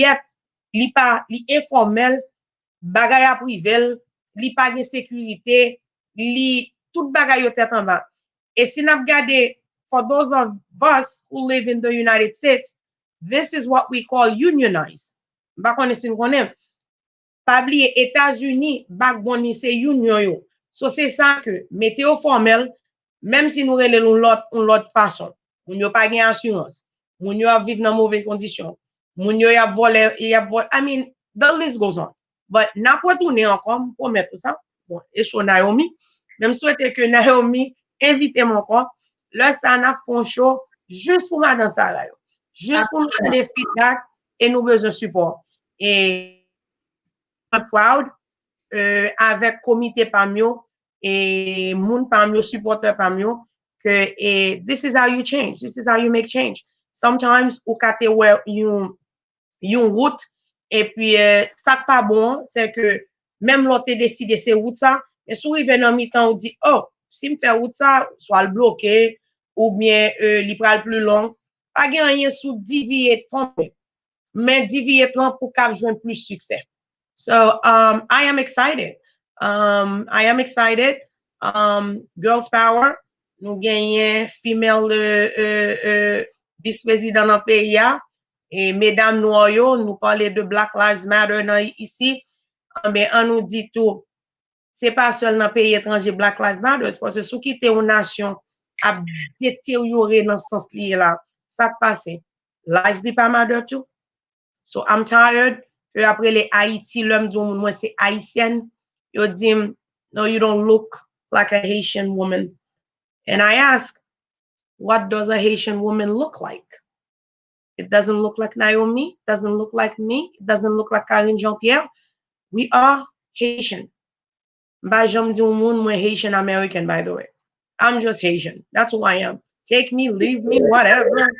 li pas li informel, bagay à privé, li pas de sécurité, li tout bagay yo tête en bas. Et si n'a regardé, for those of us who live in the United States, this is what we call unionize. Ba connait si connait. Pas oublier États-Unis, backbone c'est union yo. So c'est ça que météo formel, même si nous relèvons l'autre façon, moun yo pas gen assurance, moun yo vivre dans mauvaises conditions, moun yo y a volé, I mean, the list goes on. But n'a pas tourner encore pour mettre tout ça. Bon, et sur Naomi, même souhaiter que Naomi invite mon encore, là ça n'a fait show juste pour madame Sarah, juste pour nous des feedback et nous besoin de support. Et proud avec comité pamio et moun pamio supporter pamio que this is how you change, this is how you make change. Sometimes ou kate where you route et puis ça pas bon c'est que même l'autre décidé c'est route ça mais si rive dans mi-temps on dit oh si me fait route ça soit le bloqué ou bien li pral plus long pas rien sous divier de mais divier pour cap joindre plus succès. So I am excited. I am excited. Girls Power, nous gagnons female vice-président dans le pays. Et mesdames noyaux, nous parlons de Black Lives Matter ici. Mais on nous dit tout. C'est pas seulement dans le pays étranger Black Lives Matter, c'est parce que si quitter une nation à détériorer dans ce sens-là, ça passe. Lives n'est pas matter tout. So I'm tired. Que après les Haïti, l'homme dit moi c'est haïtienne. Yo dit no, you don't look like a Haitian woman. And I ask, what does a Haitian woman look like? It doesn't look like Naomi, doesn't look like me, it doesn't look like Karine Jean-Pierre. We are Haitian. Ba jam di moun moi Haitian American, by the way. I'm just Haitian. That's who I am. Take me, leave me, whatever.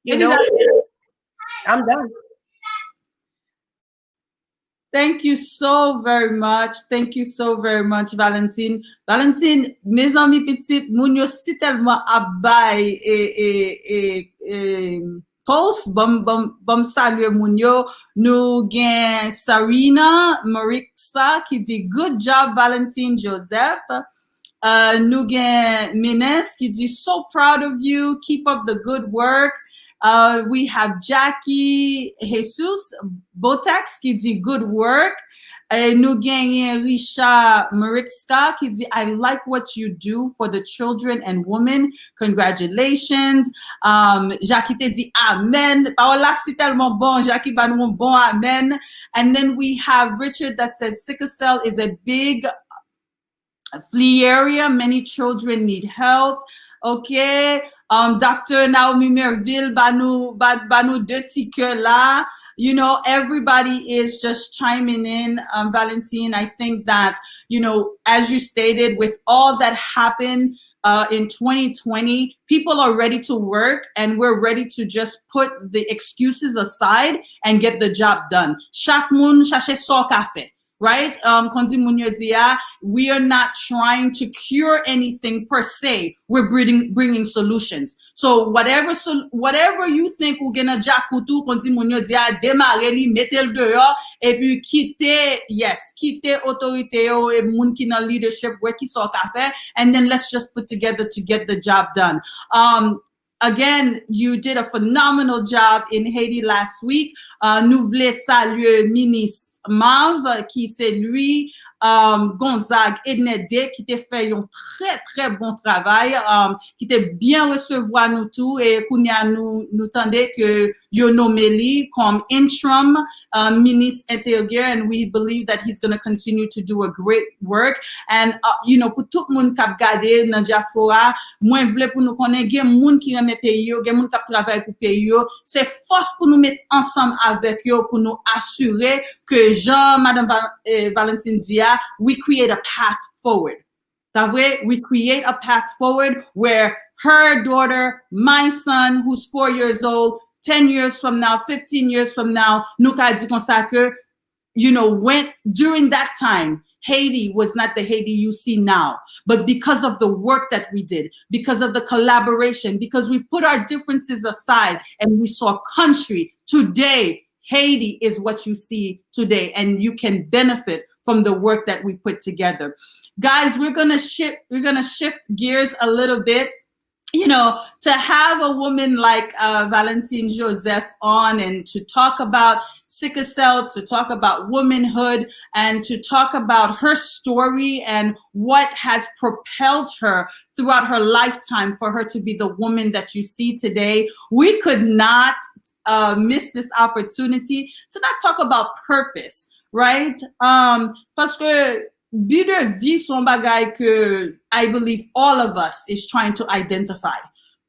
You know, I'm done. Thank you so very much. Thank you so very much, Valentine. Valentine, mes amis petites, moun yo si tellement abay post, bom salue moun yo. Nou gen Sarina Marixa qui dit good job, Valentine Joseph. Nou gen Menes qui dit so proud of you. Keep up the good work. We have Jackie Jesus Botex qui dit good work. Nous gagnons Risha Marixka qui dit I like what you do for the children and women. Congratulations. Jackie te dit amen. Paola c'est tellement bon. Jackie ba nou bon amen. And then we have Richard that says sickle cell is a big flea area. Many children need help. Okay. Dr. Naomi Merville, Banu Dirty là. You know, everybody is just chiming in, Valentine. I think that, you know, as you stated, with all that happened in 2020, people are ready to work and we're ready to just put the excuses aside and get the job done. Chaque moun chache so café. Right? We are not trying to cure anything per se. We're bringing solutions. So whatever you think ou gena jakutu konti mounyo dia démarrer li metel dehors et puis quitter autorité yo et moun ki nan leadership wè ki so ka fè and then let's just put together to get the job done. Again, you did a phenomenal job in Haiti last week. Nous voulons saluer ministre Mav, qui c'est lui, Gonzague et Nedé qui te fait un très très bon travail, qui te bien recevoir nous tous et kounya nous tendez que yo nommé li comme interim ministre intérieur, and we believe that he's going to continue to do a great work. And you know, pour tout le monde qui a gardé dans diaspora, moi vle pour nous connaître gen moun qui remet pays yo, gen moun qui travaille pour pays yo, c'est force pour nous mettre ensemble avec yo pour nous assurer que Jean Madame Valentine dia, we create a path forward. That way, we create a path forward where her daughter, my son, who's 4 years old, 10 years from now, 15 years from now, nous ka di kon sa ke, you know, when during that time, Haiti was not the Haiti you see now, but because of the work that we did, because of the collaboration, because we put our differences aside and we saw country. Today, Haiti is what you see today, and you can benefit from the work that we put together. Guys, we're gonna shift gears a little bit. You know, to have a woman like Valentine Joseph on and to talk about sickle cell, to talk about womanhood, and to talk about her story and what has propelled her throughout her lifetime for her to be the woman that you see today. We could not miss this opportunity to not talk about purpose, right? Parce que but de vie son bagay que I believe all of us is trying to identify.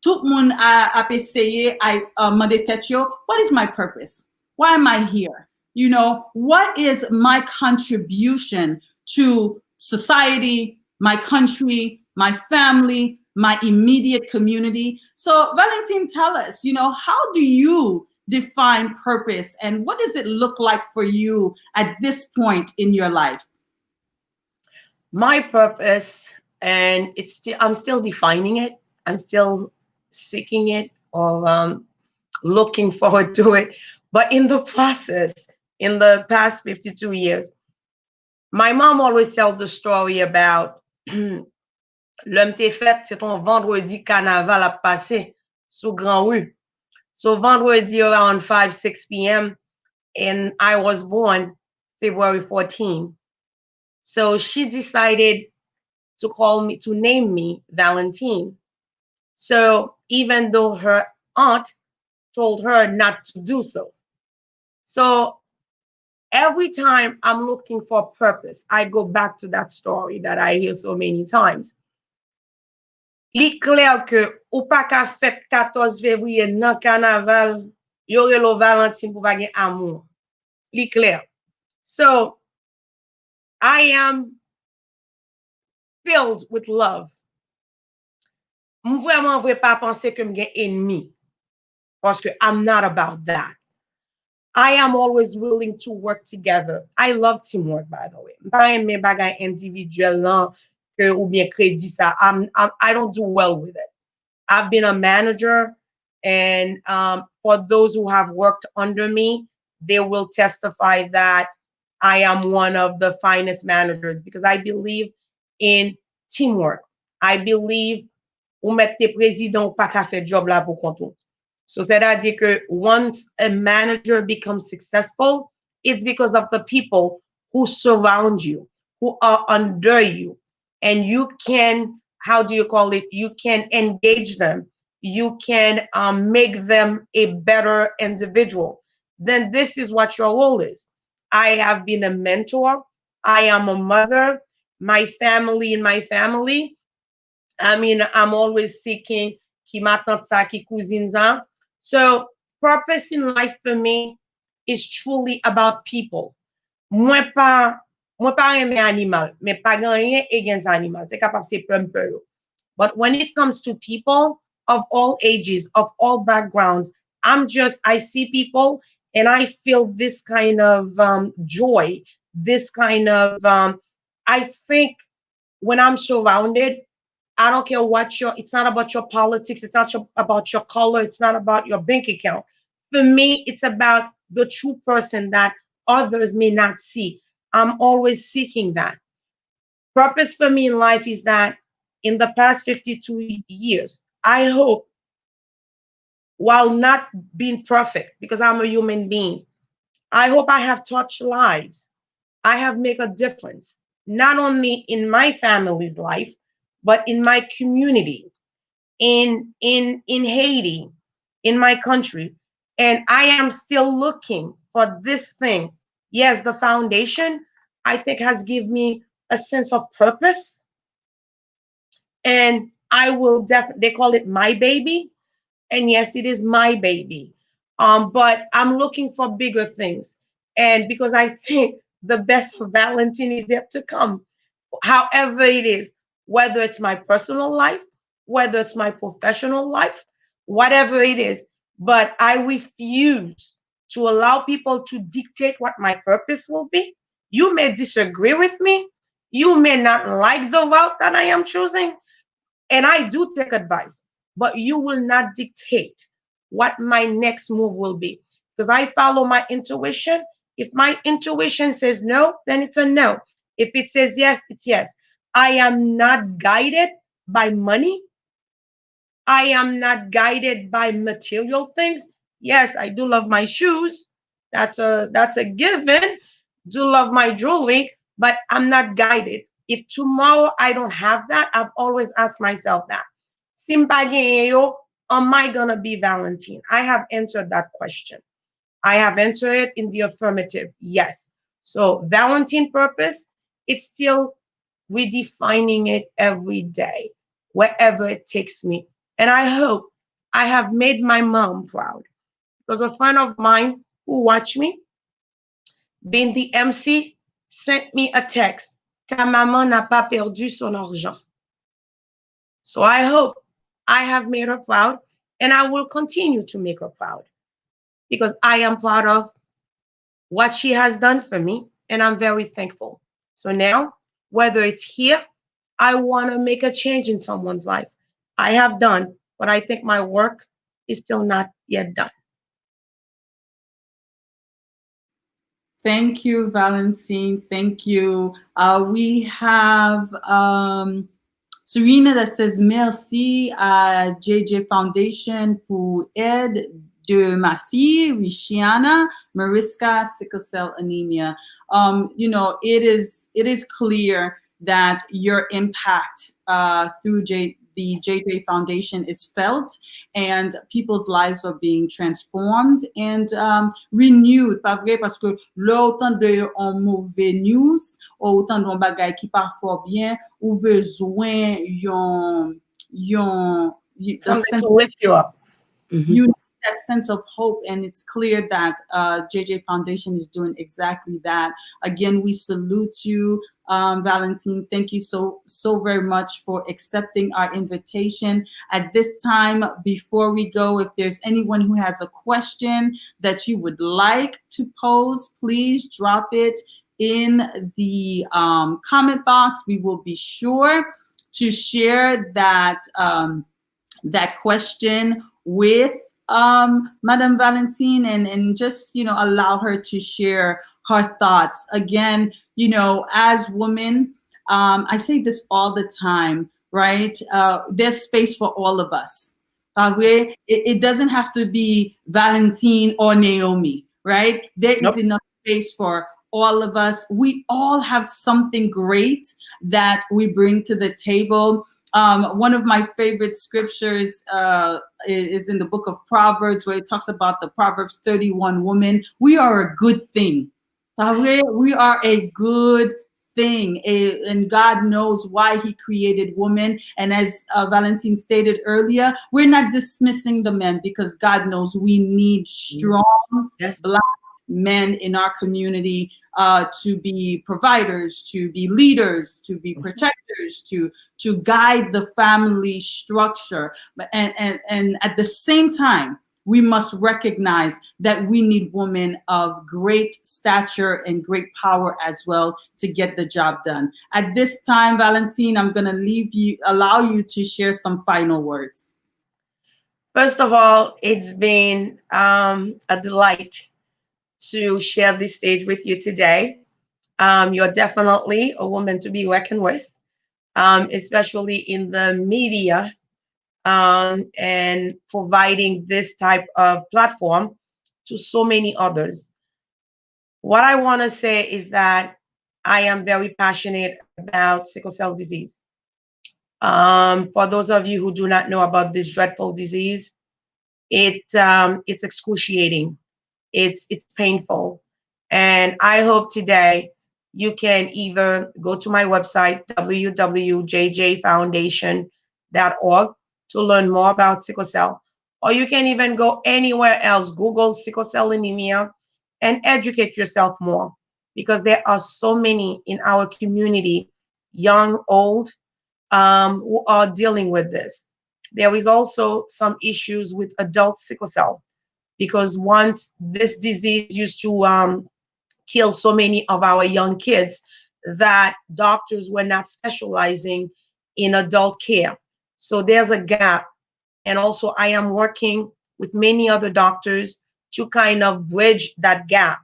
Tout moun a essayé mande tête yo, what is my purpose? Why am I here? You know, what is my contribution to society, my country, my family, my immediate community? So Valentine, tell us, you know, how do you define purpose and what does it look like for you at this point in your life? My purpose, and I'm still defining it. I'm still seeking it or looking forward to it. But in the process, in the past 52 years, my mom always tells the story about l'homme t'est fait, c'est ton vendredi carnaval a passé sous Grand Rue. So vendredi around 5, 6 p.m. and I was born February 14. So she decided to name me Valentine. So even though her aunt told her not to do so. So every time I'm looking for purpose, I go back to that story that I hear so many times. Li clair que ou pa ka fête 14 février nan carnaval, yore lo Valentine pou pa gen amour. Li clair. So I am filled with love. M vraiment vre pa penser que m gen ennemi. Parce que I'm not about that. I am always willing to work together. I love teamwork, by the way. Pa eme bagay individuel lan que ou bien kredi sa. I don't do well with it. I've been a manager, and for those who have worked under me, they will testify that I am one of the finest managers because I believe in teamwork. I believe ou mette te président ou pa ka fait job la pou kontou. So c'est-à-dire que once a manager becomes successful, it's because of the people who surround you, who are under you, and you can, how do you call it? You can engage them. You can make them a better individual. Then this is what your role is. I have been a mentor. I am a mother. My family, I mean, I'm always seeking ki ma tante sa, ki cousine sa. So purpose in life for me is truly about people. Mwen pa reme animal, mais pa ganyen against animal. C'est capable se pumper. But when it comes to people of all ages, of all backgrounds, I see people and I feel this kind of joy, this kind of, I think when I'm surrounded, I don't care it's not about your politics. It's not about your color. It's not about your bank account. For me, it's about the true person that others may not see. I'm always seeking that. Purpose for me in life is that in the past 52 years, I hope, while not being perfect, because I'm a human being, I hope I have touched lives. I have made a difference. not only in my family's life, but in my community, in Haiti, in my country. And I am still looking for this thing. Yes, the foundation, I think, has given me a sense of purpose. And I will they call it my baby. And yes, it is my baby. But I'm looking for bigger things. And because I think the best for Valentine is yet to come, however it is, whether it's my personal life, whether it's my professional life, whatever it is. But I refuse to allow people to dictate what my purpose will be. You may disagree with me. You may not like the route that I am choosing, and I do take advice, but you will not dictate what my next move will be because I follow my intuition. If my intuition says no, then it's a no. If it says yes, it's yes. I am not guided by money. I am not guided by material things. Yes, I do love my shoes. That's a given. Do love my jewelry, but I'm not guided. If tomorrow I don't have that, I've always asked myself that. Simpageo, am I gonna be Valentine? I have answered that question. I have answered it in the affirmative. Yes. So Valentine purpose, it's still redefining it every day, wherever it takes me. And I hope I have made my mom proud because a friend of mine who watched me, being the MC, sent me a text. Ta maman n'a pas perdu son argent. So I hope I have made her proud and I will continue to make her proud because I am proud of what she has done for me and I'm very thankful. So now, whether it's here, I want to make a change in someone's life. I have done, but I think my work is still not yet done. Thank you, Valentine. Thank you. We have Serena that says merci à JJ Foundation pour aide de ma fille, Rishiana, Mariska, sickle cell anemia. It is clear that your impact through the JJ Foundation is felt, and people's lives are being transformed and renewed. Pas vrai? Parce que là, autant de mauvais news, autant de bagay qui pas fort bien, ou besoin the Something sense to lift you up. Mhm. you need that sense of hope, and it's clear that JJ Foundation is doing exactly that. Again, we salute you, Valentine. Thank you so very much for accepting our invitation. At this time, before we go, if there's anyone who has a question that you would like to pose, please drop it in the comment box. We will be sure to share that question with Madame Valentine, and just allow her to share her thoughts. Again, as women, I say this all the time, right? There's space for all of us. It doesn't have to be Valentine or Naomi, right? There is Nope. enough space for all of us. We all have something great that we bring to the table. One of my favorite scriptures is in the book of Proverbs, where it talks about the Proverbs 31 woman. We are a good thing. We are a good thing. And God knows why he created women. And as Valentine stated earlier, we're not dismissing the men, because God knows we need strong Yes. Black men in our community to be providers, to be leaders, to be protectors, to guide the family structure. And at the same time, we must recognize that we need women of great stature and great power as well to get the job done. At this time, Valentine, I'm going to allow you to share some final words. First of all, it's been a delight to share this stage with you today. You're definitely a woman to be reckoned with, especially in the media, and providing this type of platform to so many others. What I want to say is that I am very passionate about sickle cell disease. For those of you who do not know about this dreadful disease, it's excruciating. It's painful, and I hope today you can either go to my website www.jjfoundation.org to learn more about sickle cell, or you can even go anywhere else, Google sickle cell anemia, and educate yourself more because there are so many in our community, young, old, who are dealing with this. There is also some issues with adult sickle cell because once this disease used to kill so many of our young kids that doctors were not specializing in adult care. So there's a gap. And also, I am working with many other doctors to kind of bridge that gap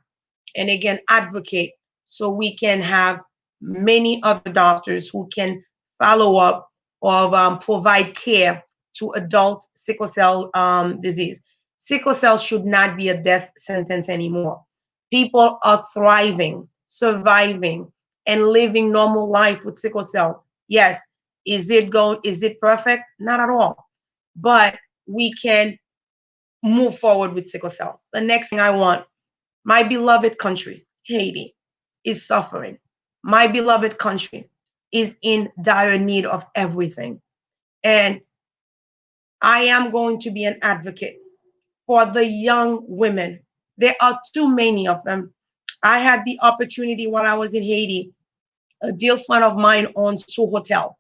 and again advocate so we can have many other doctors who can follow up or provide care to adult sickle cell disease. Sickle cell should not be a death sentence anymore. People are thriving, surviving, and living normal life with sickle cell. Yes, is it perfect? Not at all. But we can move forward with sickle cell. The next thing I want, my beloved country, Haiti, is suffering. My beloved country is in dire need of everything. And I am going to be an advocate for the young women. There are too many of them. I had the opportunity while I was in Haiti. A dear friend of mine owns two hotels.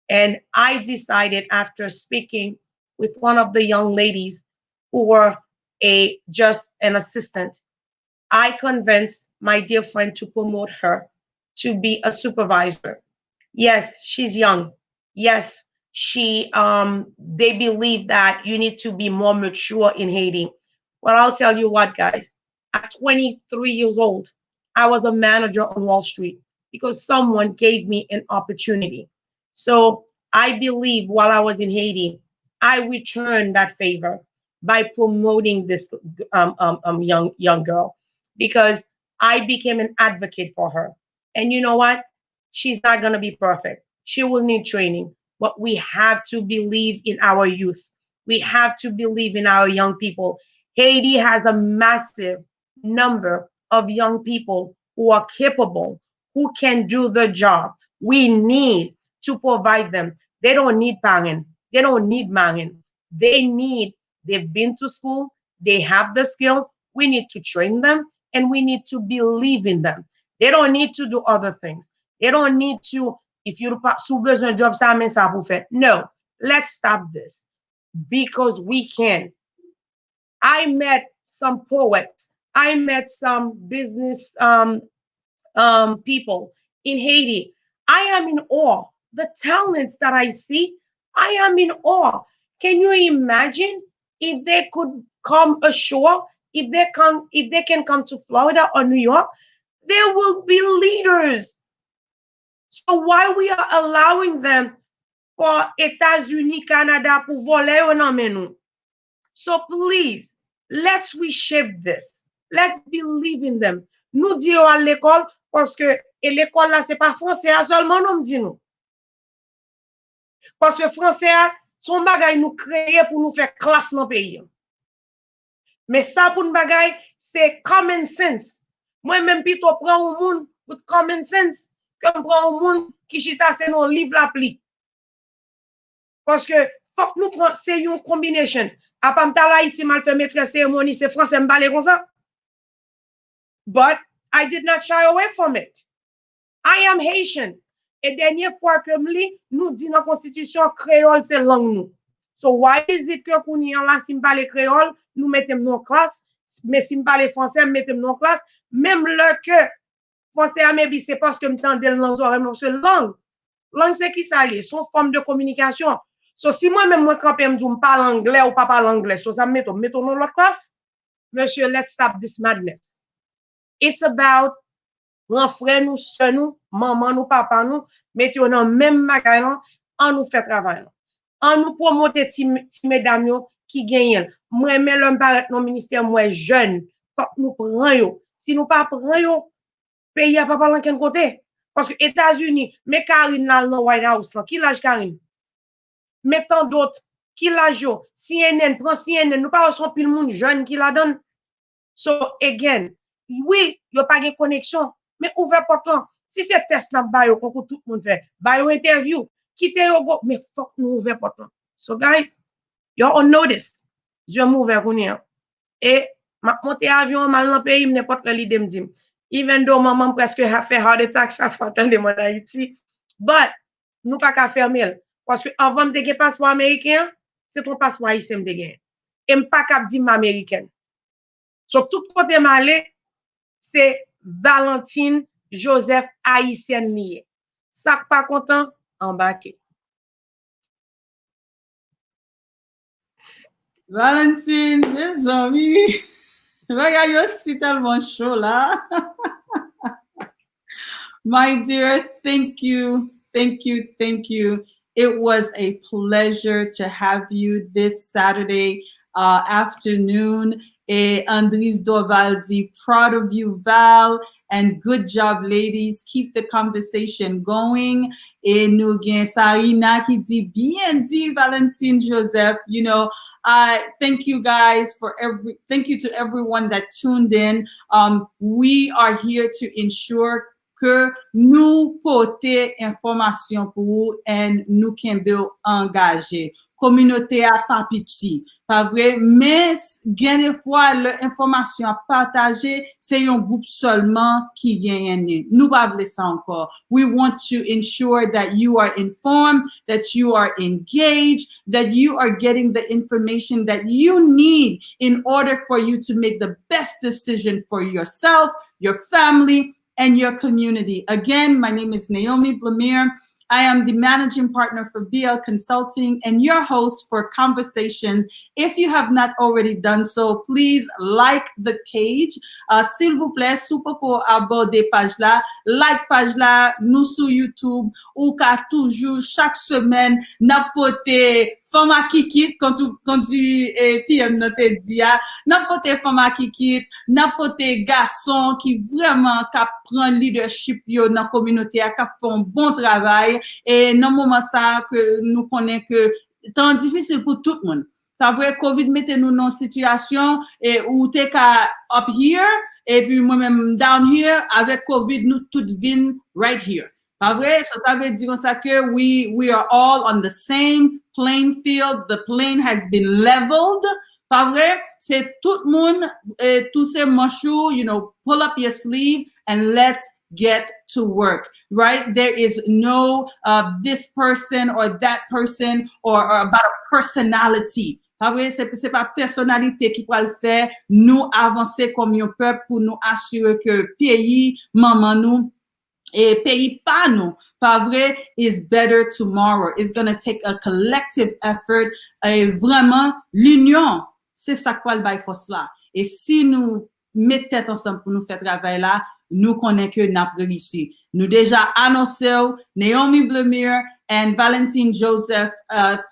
And I decided after speaking with one of the young ladies who were a just an assistant, I convinced my dear friend to promote her to be a supervisor. Yes, she's young. Yes, she they believe that you need to be more mature in Haiti. Well, I'll tell you what, guys. At 23 years old, I was a manager on Wall Street because someone gave me an opportunity. So I believe while I was in Haiti, I returned that favor by promoting this young girl because I became an advocate for her. And you know what? She's not going to be perfect. She will need training, but we have to believe in our youth. We have to believe in our young people. Haiti has a massive number of young people who are capable, who can do the job. We need to provide them. They don't need parent. They don't need marrying. They've been to school, they have the skill. We need to train them and we need to believe in them. They don't need to do other things. They don't need to, if you sous besoin job, ça mais ça pour faire. No, let's stop this because we can. I met some poets. I met some business people in Haiti. I am in awe. The talents that I see, I am in awe. Can you imagine if they could come ashore, if they can come to Florida or New York, there will be leaders. So why we are allowing them for États-Unis, Canada pour voler ou nan men nou? So please, let's reshape this. Let's believe in them. Nous disons à l'école parce que et l'école là c'est pas français seulement nous dit nous. Parce que français son bagay nous créé pour nous faire classe dans pays. Mais ça pour nous bagay c'est common sense. Moi même plutôt prend un monde with common sense que prend un monde qui chita c'est non livre l'appli. Parce que faut que nous prend c'est une combination. A pas m'ta la Haïti mal fait maître cérémonie c'est français m'parler comme ça. But I did not shy away from it. I am Haitian. Et dernière fois que nous dit dans la constitution créole c'est langue nous. So why is it que qu'on y en là si m'parler créole, nous mettons nos classe, mais si m'parler français, mettons nos classe, même le que français à maybe c'est parce que m'tendez dans oreilles parce que langue c'est qui ça lié, son forme de communication. So si moi même moi quand me parle anglais ou pas parle anglais, so ça mettons dans la classe. Monsieur, let's stop this madness. It's about grand frère nous, soeur nous, maman nous, papa nous, mettons dans même magasin, on nous fait travail. On nous promote ti mesdames yo qui gagnent. Moi même l'homme paraît dans ministère moi jeune, faut nous prend yo. Si nous pas prend yo, pays a pas parlé quel côté. Parce que États-Unis, mais Karine là dans White House, là, qui lâche Karine? Mais tant d'autres, qui lâche yo? CNN, prend CNN, nous pas son pile monde jeune qui la donne. So, again, oui, il n'y a pas de connexion, mais ouvrez pourtant. Si c'est test là, bah, yo, tout le monde fait, bah, yo, interview, quittez yo, mais faut que nous ouvrons pourtant. So, guys, you're on notice. Je vais m'ouvrir pour nous. Et, ma monter avion, mal dans le pays, n'importe quel idée me dit. Even though maman presque a fait heart attack chaque fois que je en Haïti, but, nous pas qu'à fermer. Parce que avant de gagner passeport américain, c'est ton passeport haïtien de gagner. Et pas qu'à dire américaine. Sur tout côté malé, c'est Valentine Joseph haïtienne lié. Ça pas content, embarqué. Valentine, mes amis, regarde, yo, c'est tellement chaud là. My dear, thank you, thank you, thank you. It was a pleasure to have you this Saturday afternoon. Andries Dovaldi, proud of you, Val, and good job, ladies. Keep the conversation going. Et nous gen Sarina qui dit bien dit Valentine Joseph. You know, thank you guys thank you to everyone that tuned in. We are here to ensure que nous porter information pour vous et nous kembe engagé. Communauté à pas petit, pas vrai, mais gain des fois l'information à partager, c'est un groupe seulement qui gagne. Nous pas voulons ça encore. We want to ensure that you are informed, that you are engaged, that you are getting the information that you need in order for you to make the best decision for yourself, your family, and your community. Again, my name is Naomi Blamir. I am the managing partner for BL Consulting and your host for Conversations. If you have not already done so, please like the page. S'il vous plaît, sou poko aborde page là, like page là, nous sur YouTube, ou ka toujours chaque semaine, n'apote fama kikit, quand tu PM nan te dia, n'apote fama kikit, n'apote garçon qui vraiment ka prend leadership yo dans communauté, ka font bon travail. Et dans le moment ça que nous connaissons que temps difficile pour tout le monde. C'est vrai, COVID mette nous dans une situation où t'es up here et puis moi-même down here avec COVID nous toutes vin right here. Pas vrai, ça veut dire ça que we are all on the same playing field. The plane has been leveled. Pas vrai, c'est tout le monde, tous ces manchous, you know, pull up your sleeve and let's get to work, right? There is no this person or that person or about a personality. Pas vrai, c'est pas personnalité qui va le faire. Nous avancer comme un peuple pour nous assurer que pays, maman nous, et pays pas nous, pas vrai, is better tomorrow. It's going to take a collective effort. Et vraiment, l'union, c'est ça quoi le bail force là. Et si nous mettons tête ensemble pour nous faire travail là, nous connaissons que nous avons réussi. Nous déjà annoncé, Naomi Blamir et Valentine Joseph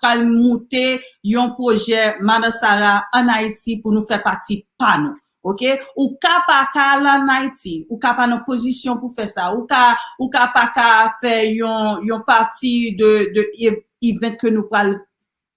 pral monter un projet Manasara en Haïti pour nous faire partie pas nous. OK? Ou ka pa ka en Haïti, ou ka pa dans position pour faire ça, ou ka pa ka faire yon partie de event que nous pral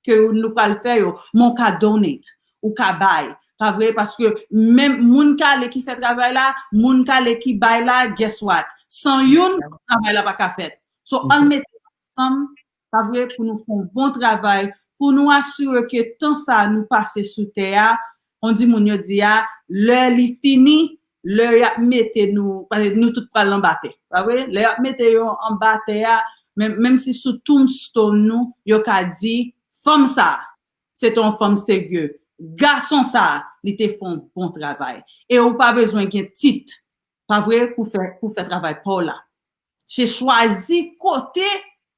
faire, mon ka donate, ou ka buy. Pas vrai, parce que même moun ka le qui fait travail là, moun ka le qui buy là, guess what? Sans yon, travail là pas ka fait. So, on met ensemble, pas vrai, pour nous faire un bon travail, pour nous assurer que tant ça nous passe sous terre, on dit moun yo di a, l'heure li fini, l'heure y a mette nous, parce que nous tout pral en battre. Pas vrai? L'heure mette yo en battre, même si sous tombstone nous, yo ka di, femme ça, c'est ton femme sérieux. Garçon ça, il te font bon travail. Et ou pas besoin d'un titre, pas vrai, pour faire travail pour là. J'ai choisi côté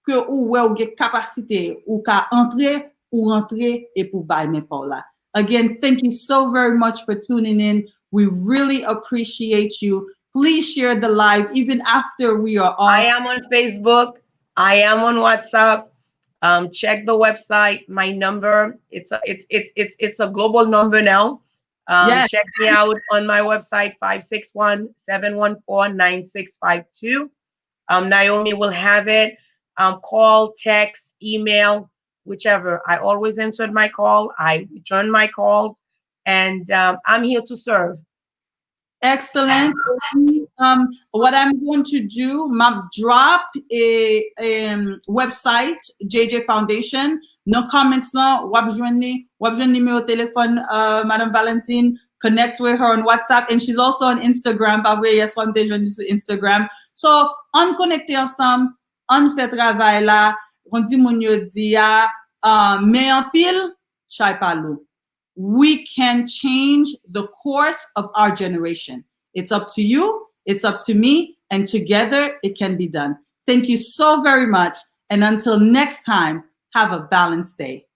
que ou ouais capacité ou ka entrer ou rentrer et pour bailler mes pour là. Again, thank you so very much for tuning in. We really appreciate you. Please share the live even after we are off. I am on Facebook. I am on WhatsApp. Check the website. My number. It's a global number now. Yes. Check me out on my website, 561-714-9652. Naomi will have it. Call, text, email, whichever. I always answered my call. I return my calls, and I'm here to serve. Excellent. What I'm going to do, map drop a website, JJ Foundation. No comments now. Wap numéro téléphone, Madame Valentine. Connect with her on WhatsApp, and she's also on Instagram. By the way, yes, one day je suis Instagram. So, on connecte ensemble, on fait travail là. On dit mon yo di ya, mais en pile, chay palou. We can change the course of our generation. It's up to you, it's up to me, and together it can be done. Thank you so very much. And until next time, have a balanced day.